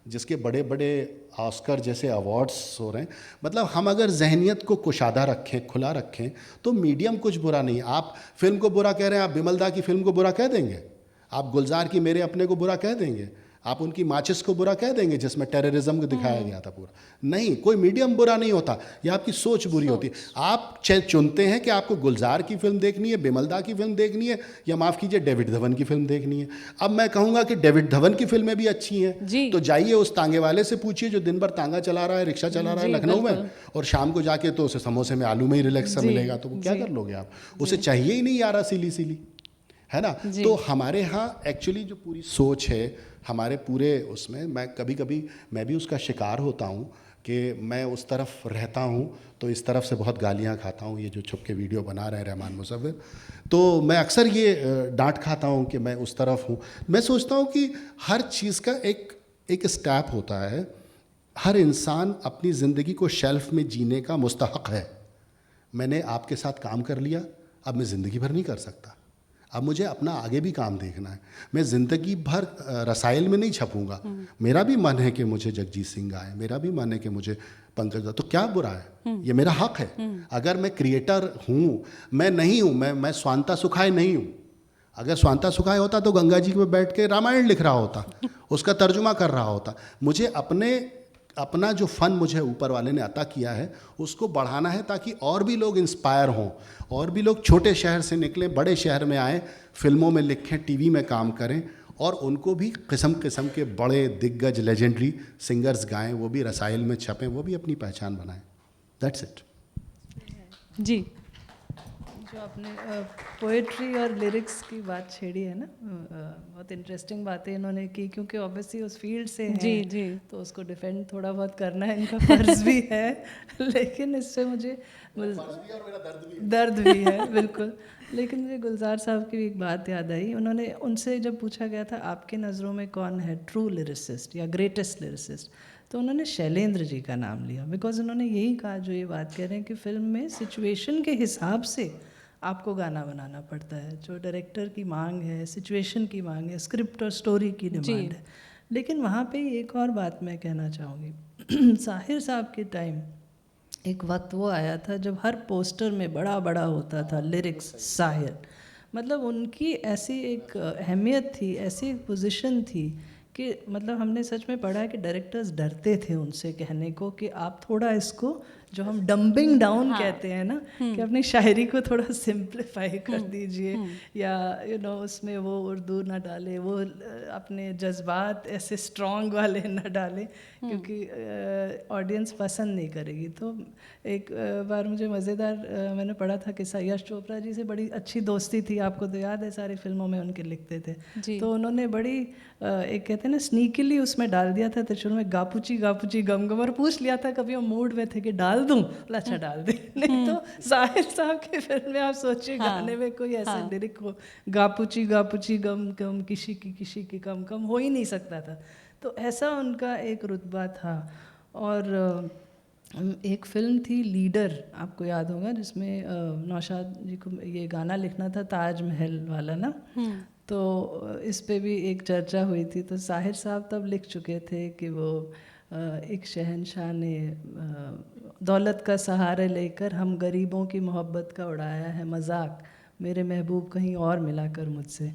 जिसके बड़े बड़े ऑस्कर जैसे अवार्ड्स हो रहे हैं, मतलब हम अगर जहनियत को कुशादा रखें, खुला रखें, तो मीडियम कुछ बुरा नहीं। आप फिल्म को बुरा कह रहे हैं, आप बिमल दा की फिल्म को बुरा कह देंगे, आप गुलजार की मेरे अपने को बुरा कह देंगे, आप उनकी माचिस को बुरा कह देंगे जिसमें टेररिज्म को दिखाया गया था पूरा? नहीं, कोई मीडियम बुरा नहीं होता, ये आपकी सोच बुरी होती है। आप चुनते हैं कि आपको गुलजार की फिल्म देखनी है, बिमलदा की फिल्म देखनी है, या माफ़ कीजिए डेविड धवन की फिल्म देखनी है। अब मैं कहूँगा कि डेविड धवन की फिल्में भी अच्छी हैं, तो जाइए उस तांगे वाले से पूछिए जो दिन भर तांगा चला रहा है, रिक्शा चला रहा है लखनऊ में, और शाम को जाके तो उसे समोसे में आलू में ही रिलैक्स मिलेगा, तो वो क्या कर लोगे आप? उसे चाहिए ही नहीं यारा सिली सिली, है ना? तो हमारे यहाँ एक्चुअली जो पूरी सोच है हमारे पूरे उसमें, मैं कभी कभी मैं भी उसका शिकार होता हूँ कि मैं उस तरफ रहता हूँ तो इस तरफ से बहुत गालियाँ खाता हूँ, ये जो छुप के वीडियो बना रहे हैं रहमान मुसव्विर, तो मैं अक्सर ये डांट खाता हूँ कि मैं उस तरफ हूँ। मैं सोचता हूँ कि हर चीज़ का एक स्टेप होता है, हर इंसान अपनी ज़िंदगी को शेल्फ में जीने का मुस्तहक है। मैंने आपके साथ काम कर लिया, अब मैं ज़िंदगी भर नहीं कर सकता, अब मुझे अपना आगे भी काम देखना है। मैं ज़िंदगी भर रसायल में नहीं छपूंगा। मेरा भी मन है कि मुझे जगजीत सिंह आए, मेरा भी मन है कि मुझे पंकज, तो क्या बुरा है? ये मेरा हक है। अगर मैं क्रिएटर हूँ, मैं नहीं हूँ, मैं स्वांता सुखाय नहीं हूँ। अगर स्वांता सुखाय होता तो गंगा जी में बैठ के रामायण लिख रहा होता, उसका तर्जुमा कर रहा होता। मुझे अपना जो फ़न मुझे ऊपर वाले ने अता किया है उसको बढ़ाना है, ताकि और भी लोग इंस्पायर हों, और भी लोग छोटे शहर से निकलें, बड़े शहर में आएँ, फिल्मों में लिखें, टीवी में काम करें, और उनको भी किस्म किस्म के बड़े दिग्गज लेजेंडरी सिंगर्स गाएं, वो भी रसायल में छपें, वो भी अपनी पहचान बनाएं। That's it. जी, जो आपने पोएट्री और लिरिक्स की बात छेड़ी है ना, बहुत इंटरेस्टिंग बातें इन्होंने की, क्योंकि ऑब्वियसली उस फील्ड से हैं, जी तो उसको डिफेंड थोड़ा बहुत करना है, इनका फर्ज भी है, लेकिन इससे मुझे दर्द भी है बिल्कुल। लेकिन मुझे गुलजार साहब की भी एक बात याद आई, उन्होंने उनसे जब पूछा गया था आपके नज़रों में कौन है ट्रू लिरिसिस्ट या ग्रेटेस्ट लिरिसिस्ट, तो उन्होंने शैलेंद्र जी का नाम लिया, बिकॉज उन्होंने यही कहा जो ये बात कह रहे हैं कि फिल्म में सिचुएशन के हिसाब से आपको गाना बनाना पड़ता है, जो डायरेक्टर की मांग है, सिचुएशन की मांग है, स्क्रिप्ट और स्टोरी की डिमांड है। लेकिन वहाँ पे एक और बात मैं कहना चाहूँगी, साहिर साहब के टाइम एक वक्त वो आया था जब हर पोस्टर में बड़ा बड़ा होता था लिरिक्स साहिर, मतलब उनकी ऐसी एक अहमियत थी, ऐसी एक पोजीशन थी कि मतलब हमने सच में पढ़ा है कि डायरेक्टर्स डरते थे उनसे कहने को कि आप थोड़ा इसको, जो हम डंबिंग डाउन कहते हैं ना, कि अपनी शायरी को थोड़ा सिंप्लीफाई कर दीजिए, या उसमें वो उर्दू ना डाले, वो अपने जज्बात ऐसे स्ट्रॉन्ग वाले ना डालें, क्योंकि ऑडियंस पसंद नहीं करेगी। तो एक बार मुझे मज़ेदार मैंने पढ़ा था कि यश चोपड़ा जी से बड़ी अच्छी दोस्ती थी, आपको तो याद है, सारी फिल्मों में उनके लिखते थे, तो उन्होंने बड़ी एक कहते हैं ना स्नीकली उसमें डाल दिया था त्रिशूल में गापूची गापूची गम गम, और पूछ लिया था कभी वो मूड में थे कि डाल दूं, अच्छा डाल दे। नहीं तो साहिर साहब के फिल्म में आप सोचिए, गाने में कोई ऐसा लिरिक हो, गापूची गापूची गम गम किसी की कम कम, हो ही नहीं सकता था। तो ऐसा उनका एक रुतबा था। और एक फिल्म थी लीडर, आपको याद होगा, जिसमें नौशाद जी को ये गाना लिखना था, ताजमहल वाला ना, तो इस पे भी एक चर्चा हुई थी। तो साहिर साहब तब लिख चुके थे कि वो एक शहंशाह ने दौलत का सहारा लेकर हम गरीबों की मोहब्बत का उड़ाया है मजाक, मेरे महबूब कहीं और मिला कर मुझसे।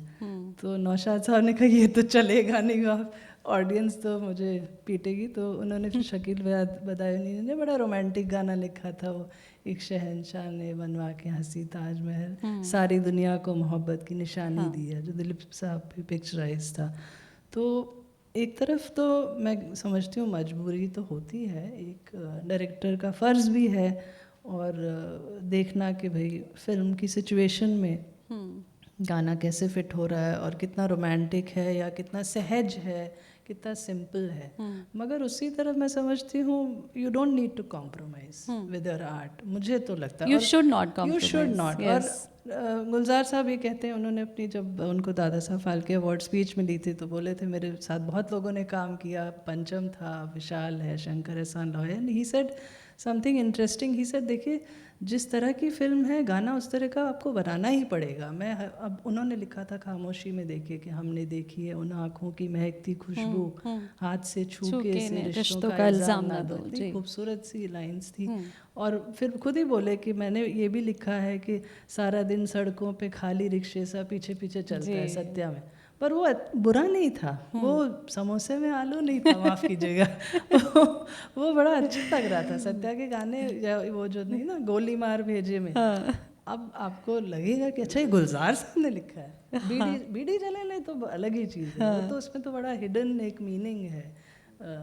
तो नौशाद साहब ने कहा ये तो चलेगा नहीं, आप ऑडियंस तो मुझे पीटेगी। तो उन्होंने फिर शकील बदायूनी ने बड़ा रोमांटिक गाना लिखा था, वो एक शहंशाह ने बनवा के हंसी ताजमहल, सारी दुनिया को मोहब्बत की निशानी दी है, जो दिलीप साहब पे पिक्चराइज था। तो एक तरफ तो मैं समझती हूँ मजबूरी तो होती है, एक डायरेक्टर का फ़र्ज़ भी है, और देखना कि भाई फिल्म की सिचुएशन में गाना कैसे फिट हो रहा है, और कितना रोमांटिक है या कितना सहज है, कितना सिंपल है। मगर उसी तरफ मैं समझती हूँ you don't need to compromise with your art, मुझे तो लगता है you should not you should not. और गुलजार साहब ये कहते हैं, उन्होंने अपनी जब उनको दादा साहब फाल्के अवार्ड स्पीच में दी थी तो बोले थे मेरे साथ बहुत लोगों ने काम किया, पंचम था, विशाल है, शंकर एहसान लॉय है, he said something interesting, he said देखिए जिस तरह की फिल्म है गाना उस तरह का आपको बनाना ही पड़ेगा। मैं अब उन्होंने लिखा था खामोशी में देखिए कि हमने देखी है उन आँखों की महकती खुशबू, हाथ से छू के से रिश्तों का इल्जाम ना दो, खूबसूरत सी लाइंस थी। और फिर खुद ही बोले कि मैंने ये भी लिखा है कि सारा दिन सड़कों पे खाली रिक्शे सा पीछे पीछे चलता है सत्या में, पर वो बुरा नहीं था, वो समोसे में आलू नहीं था, माफ़ कीजिएगा। वो बड़ा अच्छा लग रहा था। सत्या के गाने या वो जो नहीं ना, गोली मार भेजे में, अब आपको लगेगा कि अच्छा ये गुलजार साहब ने लिखा है। बीड़ी बीड़ी जले ले तो अलग ही चीज़ है, वो तो उसमें तो बड़ा हिडन एक मीनिंग है,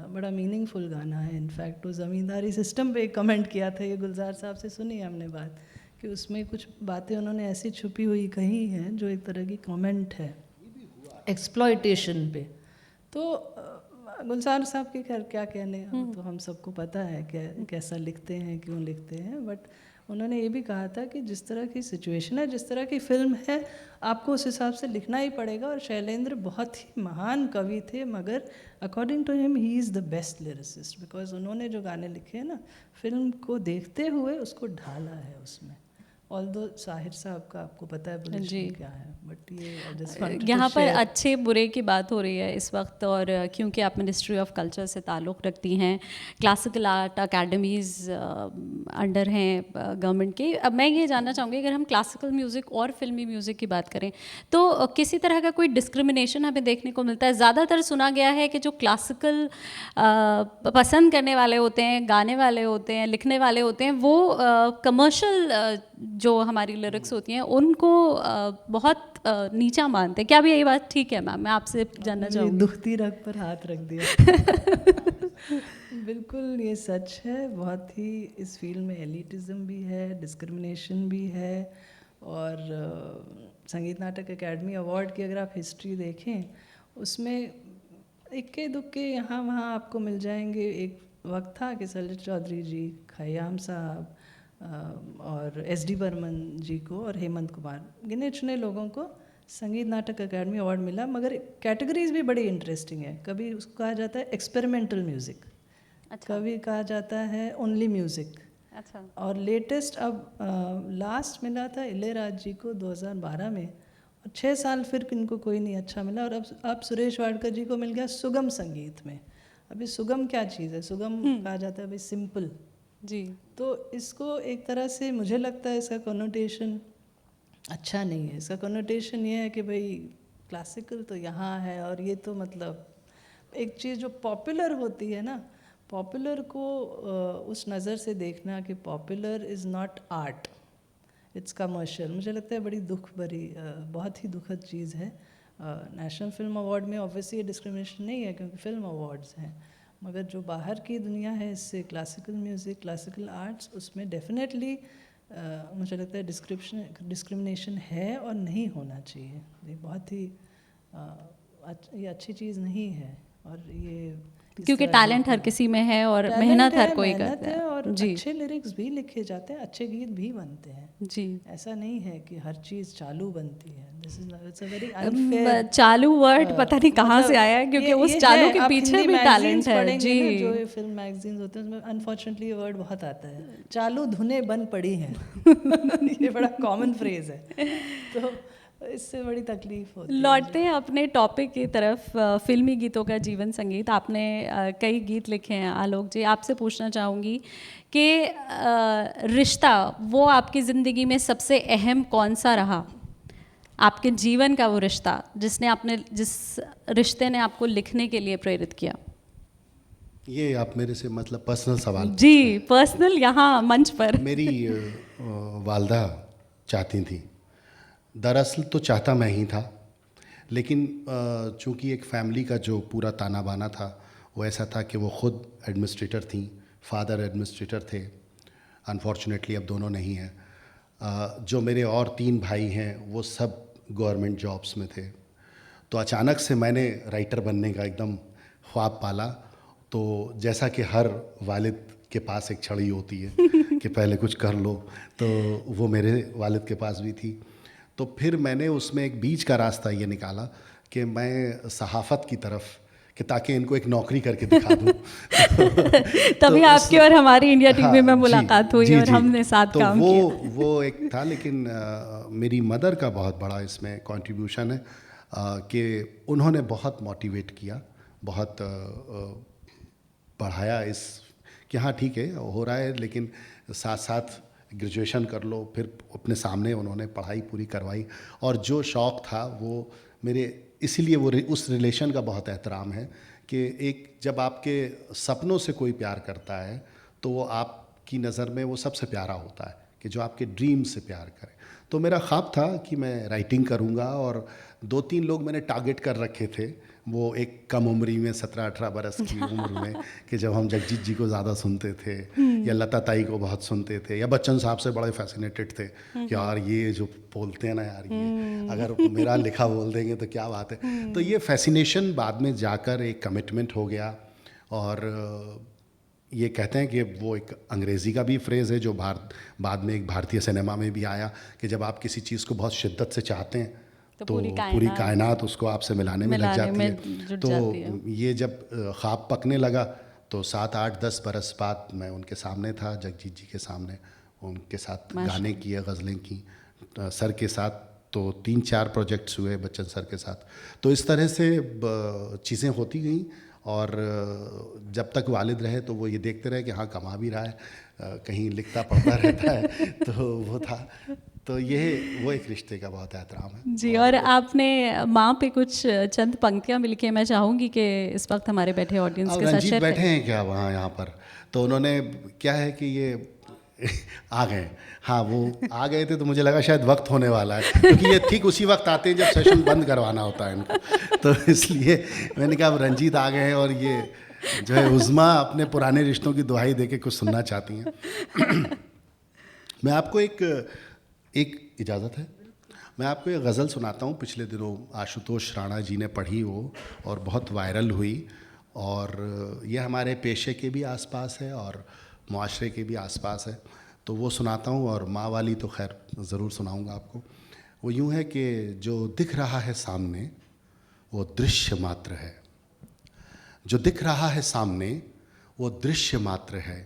बड़ा मीनिंगफुल गाना है। इनफैक्ट वो ज़मींदारी सिस्टम पे एक कमेंट किया था, ये गुलजार साहब से सुनी हमने बात, कि उसमें कुछ बातें उन्होंने ऐसी छुपी हुई कही हैं जो एक तरह की कमेंट है एक्सप्लॉयटेशन पे। तो गुलजार साहब के खैर क्या कहने, तो हम सबको पता है कैसा लिखते हैं, क्यों लिखते हैं। बट उन्होंने ये भी कहा था कि जिस तरह की सिचुएशन है, जिस तरह की फिल्म है, आपको उस हिसाब से लिखना ही पड़ेगा। और शैलेंद्र बहुत ही महान कवि थे, मगर according to him he is the best lyricist, because उन्होंने जो गाने लिखे हैं ना, फिल्म को देखते हुए उसको ढाला है उसमें। ऑल्दो साहिर साहब का आपको पता है पोजीशन क्या है, बट ये यहाँ पर अच्छे बुरे की बात हो रही है इस वक्त, और क्योंकि आप मिनिस्ट्री ऑफ कल्चर से ताल्लुक़ रखती हैं, क्लासिकल आर्ट अकेडमीज़ अंडर हैं गवर्नमेंट के। अब मैं ये जानना चाहूँगी, अगर हम क्लासिकल म्यूज़िक और फिल्मी म्यूज़िक की बात करें तो किसी तरह का कोई डिस्क्रिमिनेशन हमें देखने को मिलता है? ज़्यादातर सुना गया है कि जो क्लासिकल पसंद करने वाले होते हैं, गाने वाले होते हैं, लिखने वाले होते हैं, वो कमर्शियल जो हमारी लिरिक्स होती हैं उनको बहुत नीचा मानते हैं। क्या भी यही बात ठीक है मैम? मैं आपसे जानना चाहूँगी। दुखती रग पर हाथ रख दिया। बिल्कुल ये सच है। बहुत ही इस फील्ड में एलिटिज़म भी है, डिस्क्रिमिनेशन भी है। और संगीत नाटक अकेडमी अवार्ड की अगर आप हिस्ट्री देखें, उसमें इक्के दुक्के यहाँ वहाँ आपको मिल जाएंगे। एक वक्त था कि सलिल चौधरी जी, खयाम साहब और एस.डी. बर्मन जी को और हेमंत कुमार, गिने चुने लोगों को संगीत नाटक अकेडमी अवार्ड मिला। मगर कैटेगरीज भी बड़ी इंटरेस्टिंग है। कभी उसको कहा जाता है एक्सपेरिमेंटल म्यूज़िक, कभी कहा जाता है ओनली म्यूज़िक। अच्छा। और लेटेस्ट अब लास्ट मिला था इलैयाराजा जी को 2012 में, और 6 साल फिर इनको कोई नहीं अच्छा मिला। और अब सुरेश वाडकर जी को मिल गया सुगम संगीत में। अभी सुगम क्या चीज़ है? सुगम कहा जाता है भाई सिंपल जी। तो इसको एक तरह से मुझे लगता है इसका कॉनोटेशन अच्छा नहीं है। इसका कॉनोटेशन ये है कि भाई क्लासिकल तो यहाँ है, और ये तो मतलब एक चीज़ जो पॉपुलर होती है ना, पॉपुलर को उस नज़र से देखना कि popular is not art, it's commercial, मुझे लगता है बड़ी दुख भरी, बहुत ही दुखद चीज़ है। नेशनल फिल्म अवार्ड में ऑब्वियसली ये डिस्क्रिमिनेशन नहीं है क्योंकि फिल्म अवार्ड्स हैं, मगर जो बाहर की दुनिया है इससे क्लासिकल म्यूज़िक, क्लासिकल आर्ट्स, उसमें डेफिनेटली मुझे लगता है डिस्क्रिमिनेशन है और नहीं होना चाहिए। ये बहुत ही ये अच्छी चीज़ नहीं है। और ये क्योंकि टैलेंट हर किसी में है और मेहनत हर कोई करता है। और अच्छे लिरिक्स भी लिखे जाते हैं, अच्छे गीत भी बनते हैं जी। ऐसा नहीं है कि हर चीज़ चालू बनती है। This is it's a very unfair. चालू वर्ड पता नहीं कहाँ से आया है, क्योंकि उस चालू के पीछे भी टैलेंट है। जी, जो ये फिल्म मैगजीन्स होते हैं उसमें अनफॉर्चुनेटली ये वर्ड बहुत आता है, चालू धुनें बन पड़ी हैं। ये बड़ा कॉमन फ्रेज है, तो इससे बड़ी तकलीफ होती है। लौटते हैं अपने टॉपिक की तरफ, फिल्मी गीतों का जीवन संगीत। आपने कई गीत लिखे हैं आलोक जी। आपसे पूछना चाहूँगी कि रिश्ता वो आपकी ज़िंदगी में सबसे अहम कौन सा रहा? आपके जीवन का वो रिश्ता जिस रिश्ते ने आपको लिखने के लिए प्रेरित किया? ये आप मेरे से मतलब पर्सनल सवाल? जी, पर्सनल, यहाँ मंच पर। मेरी वालदा चाहती थी, दरअसल तो चाहता मैं ही था, लेकिन चूँकि एक फैमिली का जो पूरा ताना बाना था वो ऐसा था कि वो ख़ुद एडमिनिस्ट्रेटर थी, फादर एडमिनिस्ट्रेटर थे, अनफॉर्चुनेटली अब दोनों नहीं हैं। जो मेरे और 3 भाई हैं वो सब गवर्नमेंट जॉब्स में थे। तो अचानक से मैंने राइटर बनने का एकदम ख्वाब पाला। तो जैसा कि हर वालिद के पास एक छड़ी होती है कि पहले कुछ कर लो, तो वो मेरे वालिद के पास भी थी। तो फिर मैंने उसमें एक बीच का रास्ता ये निकाला कि मैं सहाफ़त की तरफ, कि ताकि इनको एक नौकरी करके दिखा दूँ। तभी तो आपकी और हमारी इंडिया टीवी में मुलाकात हुई और हमने साथ तो काम किया। वो एक था, लेकिन मेरी मदर का बहुत बड़ा इसमें कंट्रीब्यूशन है कि उन्होंने बहुत मोटिवेट किया, बहुत बढ़ाया इस कि हाँ ठीक है हो रहा है, लेकिन साथ साथ ग्रेजुएशन कर लो। फिर अपने सामने उन्होंने पढ़ाई पूरी करवाई, और जो शौक़ था वो मेरे इसीलिए उस रिलेशन का बहुत एहतराम है कि एक जब आपके सपनों से कोई प्यार करता है तो वो आपकी नज़र में वो सबसे प्यारा होता है, कि जो आपके ड्रीम से प्यार करे। तो मेरा ख्वाब था कि मैं राइटिंग करूँगा, और 2-3 लोग मैंने टारगेट कर रखे थे। वो एक कम उम्री में 17-18 बरस की उम्र में, कि जब हम जगजीत जी को ज़्यादा सुनते थे या लता ताई को बहुत सुनते थे या बच्चन साहब से बड़े फैसिनेटेड थे कि यार ये जो बोलते हैं ना यार, ये अगर मेरा लिखा बोल देंगे तो क्या बात है। तो ये फैसिनेशन बाद में जाकर एक कमिटमेंट हो गया। और ये कहते हैं कि वो एक अंग्रेज़ी का भी फ्रेज़ है जो बाद में एक भारतीय सिनेमा में भी आया, कि जब आप किसी चीज़ को बहुत शिद्दत से चाहते हैं तो पूरी कायनात उसको आपसे मिलाने में लग जाती है। तो ये जब ख्वाब पकने लगा तो 7, 8, 10 बरस बाद मैं उनके सामने था, जगजीत जी के सामने, उनके साथ गाने किए, गज़लें की सर के साथ। तो 3-4 प्रोजेक्ट्स हुए बच्चन सर के साथ। तो इस तरह से चीज़ें होती गई, और जब तक वालिद रहे तो वो ये देखते रहे कि हाँ कमा भी रहा है, कहीं लिखता पढ़ता रहता है, तो वो था। तो ये वो एक रिश्ते का बहुत एहतराम है जी। और आपने माँ पे कुछ चंद पंक्तियाँ भी लिखी हैं, मैं चाहूँगी कि इस वक्त हमारे बैठे ऑडियंस के साथ रंजीत शेयर बैठे करें। हैं क्या वहाँ यहाँ पर? तो उन्होंने क्या है कि ये आ गए, हाँ वो आ गए थे, तो मुझे लगा शायद वक्त होने वाला है, क्योंकि ये ठीक उसी वक्त आते हैं जब सेशन बंद करवाना होता है इनको। तो इसलिए मैंने कहा अब रंजीत आ गए हैं, और ये जो है उज़्मा अपने पुराने रिश्तों की दुहाई दे के कुछ सुनना चाहती हैं। मैं आपको एक इजाज़त है, मैं आपको एक गज़ल सुनाता हूँ। पिछले दिनों आशुतोष राणा जी ने पढ़ी वो, और बहुत वायरल हुई, और ये हमारे पेशे के भी आसपास है और मुआशरे के भी आसपास है, तो वो सुनाता हूँ। और माँ वाली तो खैर ज़रूर सुनाऊँगा आपको। वो यूँ है कि जो दिख रहा है सामने वो दृश्य मात्र है, जो दिख रहा है सामने वो दृश्य मात्र है,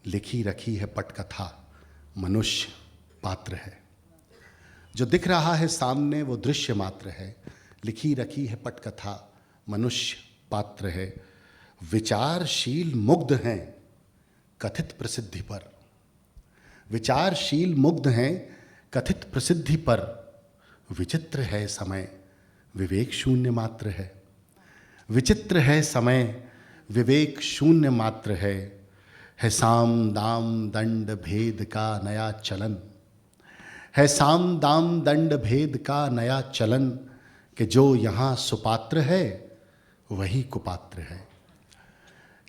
लिखी रखी है पटकथा मनुष्य पात्र है। जो दिख रहा है सामने वो दृश्य मात्र है, लिखी रखी है पटकथा मनुष्य पात्र है। विचारशील मुग्ध हैं कथित प्रसिद्धि पर, विचारशील मुग्ध हैं कथित प्रसिद्धि पर, विचित्र है समय विवेक शून्य मात्र है, विचित्र है समय विवेक शून्य मात्र है साम दाम दंड भेद का नया चलन, है साम दाम दंड भेद का नया चलन, कि जो यहाँ सुपात्र है वही कुपात्र है,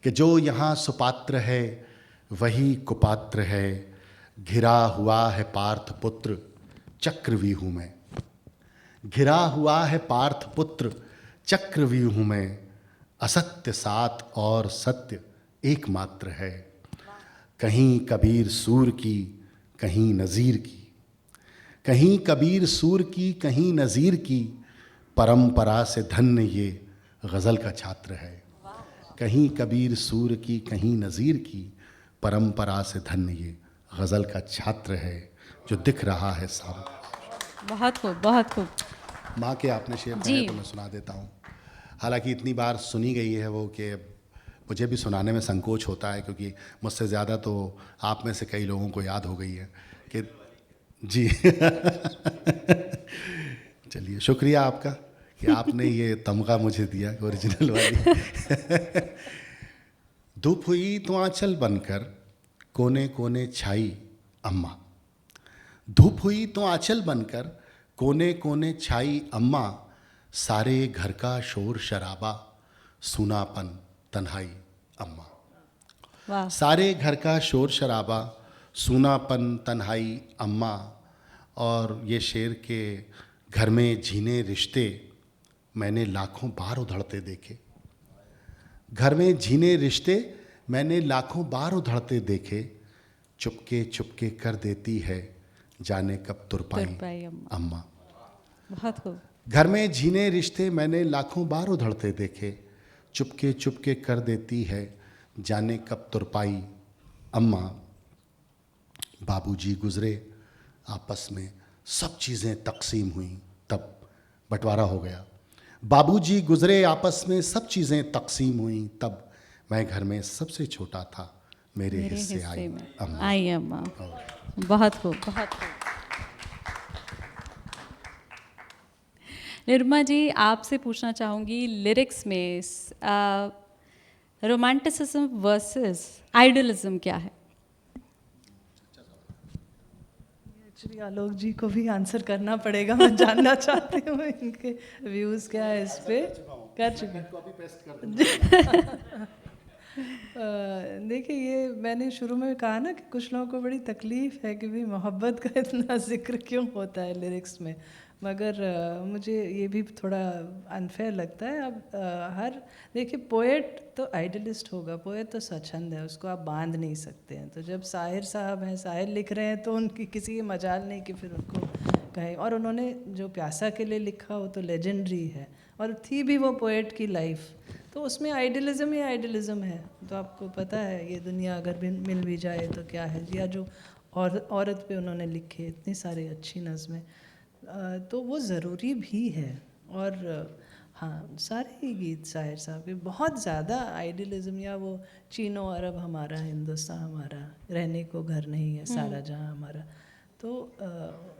कि जो यहाँ सुपात्र है वही कुपात्र है। घिरा हुआ है पार्थ पुत्र चक्रव्यूह में, घिरा हुआ है पार्थ पुत्र चक्रव्यूह में, असत्य सात और सत्य एक मात्र है। कहीं कबीर सूर की कहीं नज़ीर की, कहीं कबीर सूर की कहीं नज़ीर की, परंपरा से धन्य ये गज़ल का छात्र है। कहीं कबीर सूर की कहीं नज़ीर की, परंपरा से धन्य ये गज़ल का छात्र है, जो दिख रहा है सामने। बहुत खूब, बहुत खूब। माँ के आपने शेर पढ़े तो मैं सुना देता हूँ। हालांकि इतनी बार सुनी गई है वो कि मुझे भी सुनाने में संकोच होता है, क्योंकि मुझसे ज़्यादा तो आप में से कई लोगों को याद हो गई है कि जी चलिए, शुक्रिया आपका कि आपने ये तमगा मुझे दिया ओरिजिनल वाली। धूप हुई तो आंचल बनकर कोने कोने छाई अम्मा, धूप हुई तो आंचल बनकर कोने कोने छाई अम्मा, सारे घर का शोर शराबा सूनापन तन्हाई अम्मा, वाह। सारे घर का शोर शराबा सूनापन तन्हाई अम्मा। और ये शेर के घर में झीने रिश्ते मैंने लाखों बार उधड़ते देखे, घर में झीने रिश्ते मैंने लाखों बार उधड़ते देखे, चुपके चुपके कर देती है जाने कब तुरपाई अम्मा। बहुत खूब। घर में झीने रिश्ते मैंने लाखों बार उधड़ते देखे, चुपके चुपके कर देती है जाने कब तुरपाई अम्मा। बाबूजी गुजरे आपस में सब चीज़ें तकसीम हुई, तब बंटवारा हो गया। बाबूजी गुजरे आपस में सब चीज़ें तकसीम हुई, तब मैं घर में सबसे छोटा था, मेरे हिस्से आई अम्मा। आई अम्मा। बहुत खूब, बहुत खूब। निरुपमा जी, आपसे पूछना चाहूँगी लिरिक्स में रोमांटिसिज्म वर्सेस आइडियलिज्म क्या है? एक्चुअली आलोक जी को भी आंसर करना पड़ेगा, मैं जानना चाहती हूँ इनके व्यूज़ क्या है इस पे। कर चुके देखिए, ये मैंने शुरू में कहा ना कि कुछ लोगों को बड़ी तकलीफ़ है कि भाई मोहब्बत का इतना जिक्र क्यों होता है लिरिक्स में, मगर मुझे ये भी थोड़ा अनफेयर लगता है। अब देखिए, पोएट तो आइडियलिस्ट होगा, पोएट तो स्वच्छंद है, उसको आप बांध नहीं सकते हैं। तो जब शायर साहब हैं, शायर लिख रहे हैं, तो उनकी किसी की मजाल नहीं कि फिर उनको कहें। और उन्होंने जो प्यासा के लिए लिखा वो तो लेजेंडरी है, और थी भी वो पोएट की लाइफ, तो उसमें आइडियलिज़म ही आइडियलिज़म है। तो आपको पता है ये दुनिया अगर मिल भी जाए तो क्या है, या जो औरत पे उन्होंने लिखे इतनी सारी अच्छी नज़में, तो वो ज़रूरी भी है। और हाँ, सारे ही गीत शायर साहब के बहुत ज़्यादा आइडियलिज़म, या वो चीनो अरब हमारा, हिंदुस्तान हमारा, रहने को घर नहीं है सारा जहाँ हमारा, तो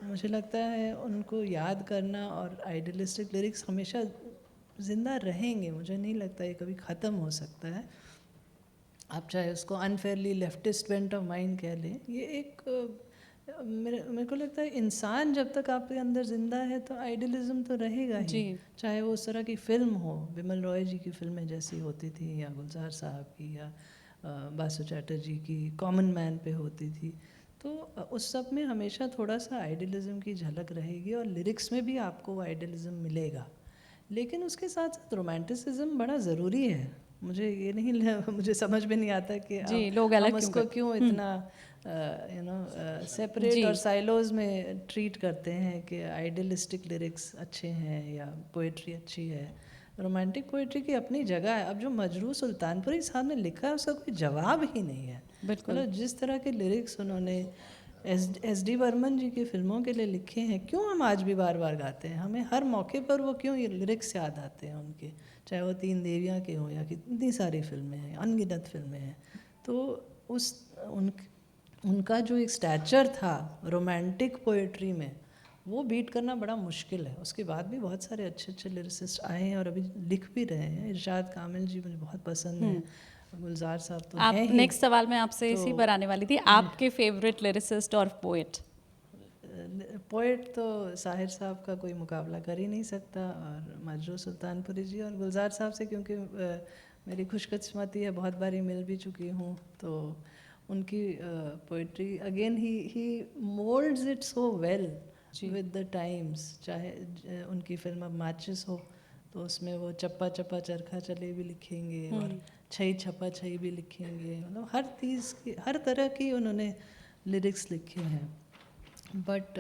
मुझे लगता है उनको याद करना, और आइडियलिस्टिक लिरिक्स हमेशा ज़िंदा रहेंगे। मुझे नहीं लगता ये कभी ख़त्म हो सकता है। आप चाहे उसको unfairly leftist bent of mind कह लें, ये एक मेरे को लगता है इंसान जब तक आपके अंदर ज़िंदा है तो आइडियलिज़म तो रहेगा ही। चाहे वो उस तरह की फ़िल्म हो, बिमल रॉय जी की फ़िल्में जैसी होती थी, या गुलजार साहब की, या बासु चैटर्जी की कॉमन मैन पे होती थी, तो उस सब में हमेशा थोड़ा सा आइडियलिज़म की झलक रहेगी, और लिरिक्स में भी आपको वो आइडियलिज़म मिलेगा। लेकिन उसके साथ साथ रोमांटिसिज्म बड़ा ज़रूरी है। मुझे ये नहीं मुझे समझ में नहीं आता कि लोग अलग हम उसको क्यों इतना सेपरेट और साइलोज में ट्रीट करते हैं कि आइडियलिस्टिक लिरिक्स अच्छे हैं या पोइट्री अच्छी है। रोमांटिक पोइट्री की अपनी जगह है। अब जो मजरू सुल्तानपुरी साहब ने लिखा है उसका कोई जवाब ही नहीं है। मतलब जिस तरह के लिरिक्स उन्होंने एस डी बर्मन जी की फिल्मों के लिए लिखे हैं, क्यों हम आज भी बार बार गाते हैं, हमें हर मौके पर वो क्यों ये लिरिक्स याद आते हैं उनके, चाहे वो तीन देवियाँ के हों या कितनी सारी फिल्में हैं, अनगिनत फिल्में हैं। तो उनका जो एक स्टैचर था रोमांटिक पोएट्री में, वो बीट करना बड़ा मुश्किल है। उसके बाद भी बहुत सारे अच्छे अच्छे लिरिसिस्ट आए हैं और अभी लिख भी रहे हैं। इरशाद कामिल जी मुझे बहुत पसंद हैं, गुलजार साहब तो आप हैं ही। नेक्स्ट सवाल मैं आपसे इसी पर आने वाली थी, आपके फेवरेट लिरिसिस्ट और पोएट? पोएट तो साहिर साहब का कोई मुकाबला कर ही नहीं सकता, और मजरू सुल्तानपुरी जी और गुलजार साहब से क्योंकि मेरी खुशकिस्मती है, बहुत बारी मिल भी चुकी हूँ, तो उनकी poetry again he moulds it so well with the times. चाहे उनकी फिल्म अब माचिस हो तो उसमें वो चप्पा चप्पा चरखा चले भी लिखेंगे, और छई छप्पा छई भी लिखेंगे। मतलब हर चीज़ की, हर तरह की उन्होंने लिरिक्स लिखे हैं। बट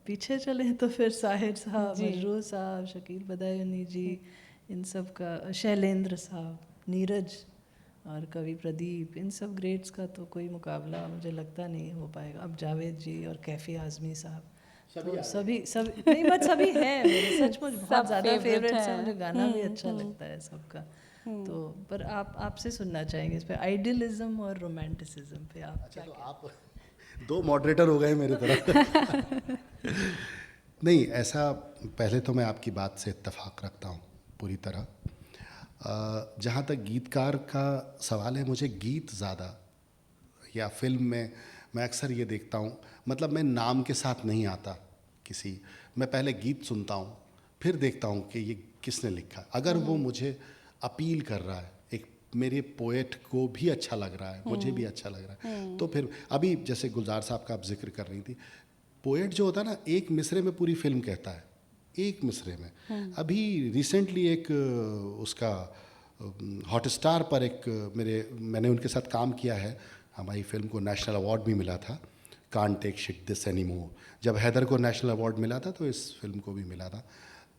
पीछे चले तो फिर साहिर साहब, मजरूह साहब, शकील बदायूनी जी, इन सब का, शैलेंद्र साहब, नीरज और कवि प्रदीप, इन सब ग्रेट्स का तो कोई मुकाबला मुझे लगता नहीं हो पाएगा। अब जावेद जी और कैफ़ी आज़मी साहब, तो सभी नहीं, बट सभी हैं मेरे, सचमुच बहुत ज़्यादा फेवरेट्स हैं। मुझे गाना भी अच्छा लगता है सबका। तो पर आपसे सुनना चाहेंगे इस पे, आइडियलिज्म और रोमांटिसिज्म पे आप क्या? तो आप दो मॉडरेटर हो गए मेरी तरफ। नहीं, ऐसा, पहले तो मैं आपकी बात से इत्तेफाक रखता हूँ पूरी तरह। जहाँ तक गीतकार का सवाल है, मुझे गीत ज़्यादा, या फिल्म में मैं अक्सर ये देखता हूँ, मतलब मैं नाम के साथ नहीं आता किसी, मैं पहले गीत सुनता हूँ, फिर देखता हूँ कि ये किसने लिखा। अगर वो मुझे अपील कर रहा है, एक मेरे पोएट को भी अच्छा लग रहा है, मुझे भी अच्छा लग रहा है, तो फिर अभी जैसे गुलजार साहब का आप जिक्र कर रही थी, पोएट जो होता है ना, एक मिसरे में पूरी फिल्म कहता है, एक मिसरे में। अभी रिसेंटली एक उसका हॉटस्टार पर एक मैंने उनके साथ काम किया है, हमारी फिल्म को नेशनल अवार्ड भी मिला था, can't take shit this anymore. जब हैदर को नेशनल अवार्ड मिला था तो इस फिल्म को भी मिला था।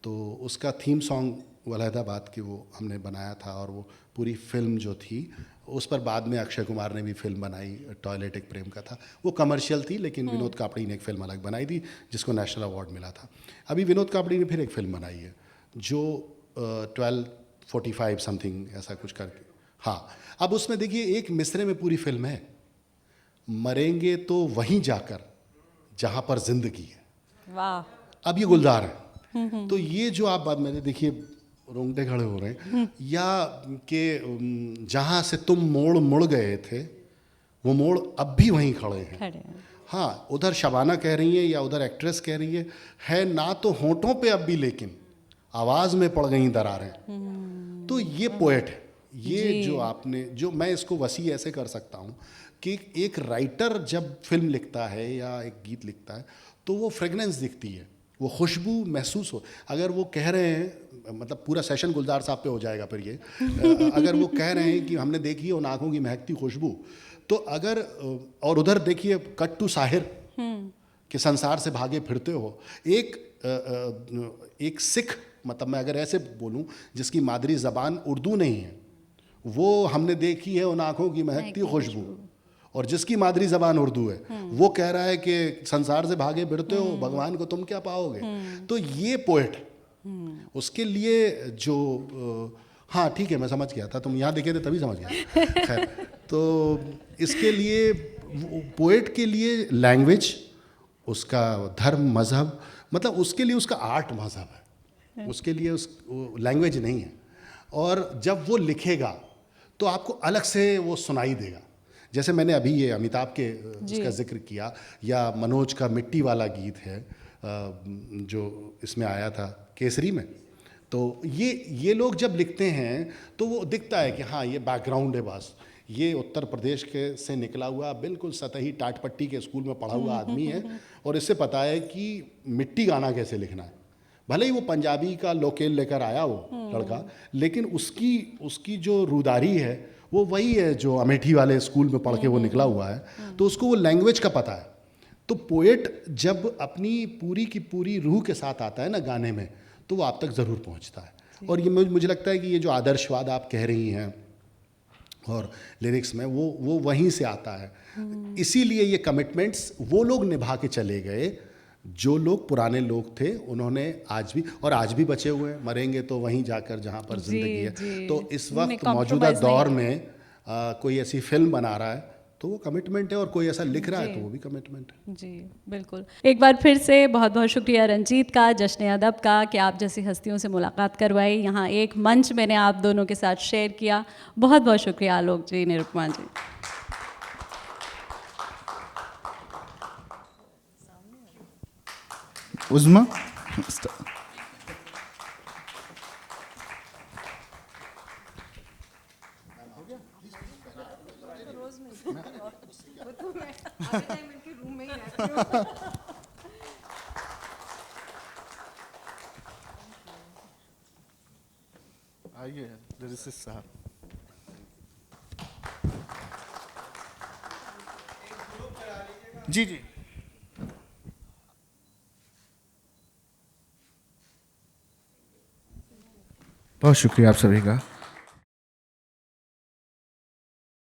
तो उसका थीम सॉन्ग वलहदाबाद की वो हमने बनाया था, और वो पूरी फिल्म जो थी उस पर बाद में अक्षय कुमार ने भी फिल्म बनाई, टॉयलेट एक प्रेम का था, वो कमर्शियल थी, लेकिन विनोद कापड़ी ने एक फिल्म अलग बनाई थी जिसको नेशनल अवार्ड मिला था। अभी विनोद कापड़ी ने फिर एक फिल्म बनाई है जो 1245 समथिंग ऐसा कुछ करके, हाँ। अब उसमें देखिए एक मिसरे में पूरी फिल्म है, मरेंगे तो वहीं जाकर जहाँ पर जिंदगी है। वाह। अब ये गुलजार है, तो ये जो आप बात, मैंने देखिए रोंगटे खड़े हो रहे हैं, या कि जहाँ से तुम मोड़ मुड़ गए थे वो मोड़ अब भी वहीं खड़े हैं। खड़े हैं। हाँ, उधर शबाना कह रही है या उधर एक्ट्रेस कह रही है ना तो होंठों पे अब भी लेकिन आवाज़ में पड़ गई दरारें। तो ये पोएट है, ये जो आपने, जो मैं इसको वसी ऐसे कर सकता हूँ कि एक राइटर जब फिल्म लिखता है या एक गीत लिखता है तो वो फ्रेगनेंस दिखती है, वो खुशबू महसूस हो। अगर वो कह रहे हैं, मतलब पूरा सेशन गुलजार साहब पे हो जाएगा फिर ये, अगर वो कह रहे हैं कि हमने देखी है उन आँखों की महकती खुशबू, तो अगर, और उधर देखिए कट टू साहिर कि संसार से भागे फिरते हो, एक सिख, मतलब मैं अगर ऐसे बोलूं जिसकी मादरी ज़बान उर्दू नहीं है, वो हमने देखी है उन आँखों की महकती खुशबू, और जिसकी मादरी ज़बान उर्दू है वो कह रहा है कि संसार से भागे फिरते हो, भगवान को तुम क्या पाओगे। तो ये पोएट, उसके लिए जो हाँ ठीक है, मैं समझ गया था, तुम यहाँ देखे थे तभी समझ गया। खैर, तो इसके लिए पोएट के लिए लैंग्वेज, उसका धर्म, मज़हब, मतलब उसके लिए उसका आर्ट मज़हब है, उसके लिए उस लैंग्वेज नहीं है। और जब वो लिखेगा तो आपको अलग से वो सुनाई देगा। जैसे मैंने अभी ये अमिताभ के उसका जिक्र किया, या मनोज का मिट्टी वाला गीत है जो इसमें आया था केसरी में, तो ये लोग जब लिखते हैं तो वो दिखता है कि हाँ ये बैकग्राउंड है, बस ये उत्तर प्रदेश के से निकला हुआ बिल्कुल सतही टाटपट्टी के स्कूल में पढ़ा हुआ आदमी है, और इससे पता है कि मिट्टी गाना कैसे लिखना है। भले ही वो पंजाबी का लोकेल लेकर आया वो लड़का, लेकिन उसकी जो रूदारी है वो वही है जो अमेठी वाले स्कूल में पढ़ के वो निकला हुआ है, तो उसको वो लैंग्वेज का पता है। तो पोएट जब अपनी पूरी की पूरी रूह के साथ आता है ना गाने में, तो वो आप तक ज़रूर पहुंचता है। और ये मुझे लगता है कि ये जो आदर्शवाद आप कह रही हैं और लिरिक्स में, वो वहीं से आता है। इसीलिए ये कमिटमेंट्स वो लोग निभा के चले गए जो लोग पुराने लोग थे, उन्होंने आज भी बचे हुए हैं, मरेंगे तो वहीं जाकर जहाँ पर जिंदगी है। तो इस वक्त मौजूदा दौर में कोई ऐसी फिल्म बना रहा है तो वो कमिटमेंट है, और कोई ऐसा लिख रहा है तो वो भी कमिटमेंट है। जी बिल्कुल। एक बार फिर से बहुत बहुत शुक्रिया रंजीत का, जश्न अदब का, कि आप जैसी हस्तियों से मुलाकात करवाई, यहाँ एक मंच मैंने आप दोनों के साथ शेयर किया। बहुत बहुत शुक्रिया आलोक जी, निरुपमा जी। उज़्मा आइए लिरिसिस्ट साहब। जी जी, बहुत शुक्रिया आप सभी का।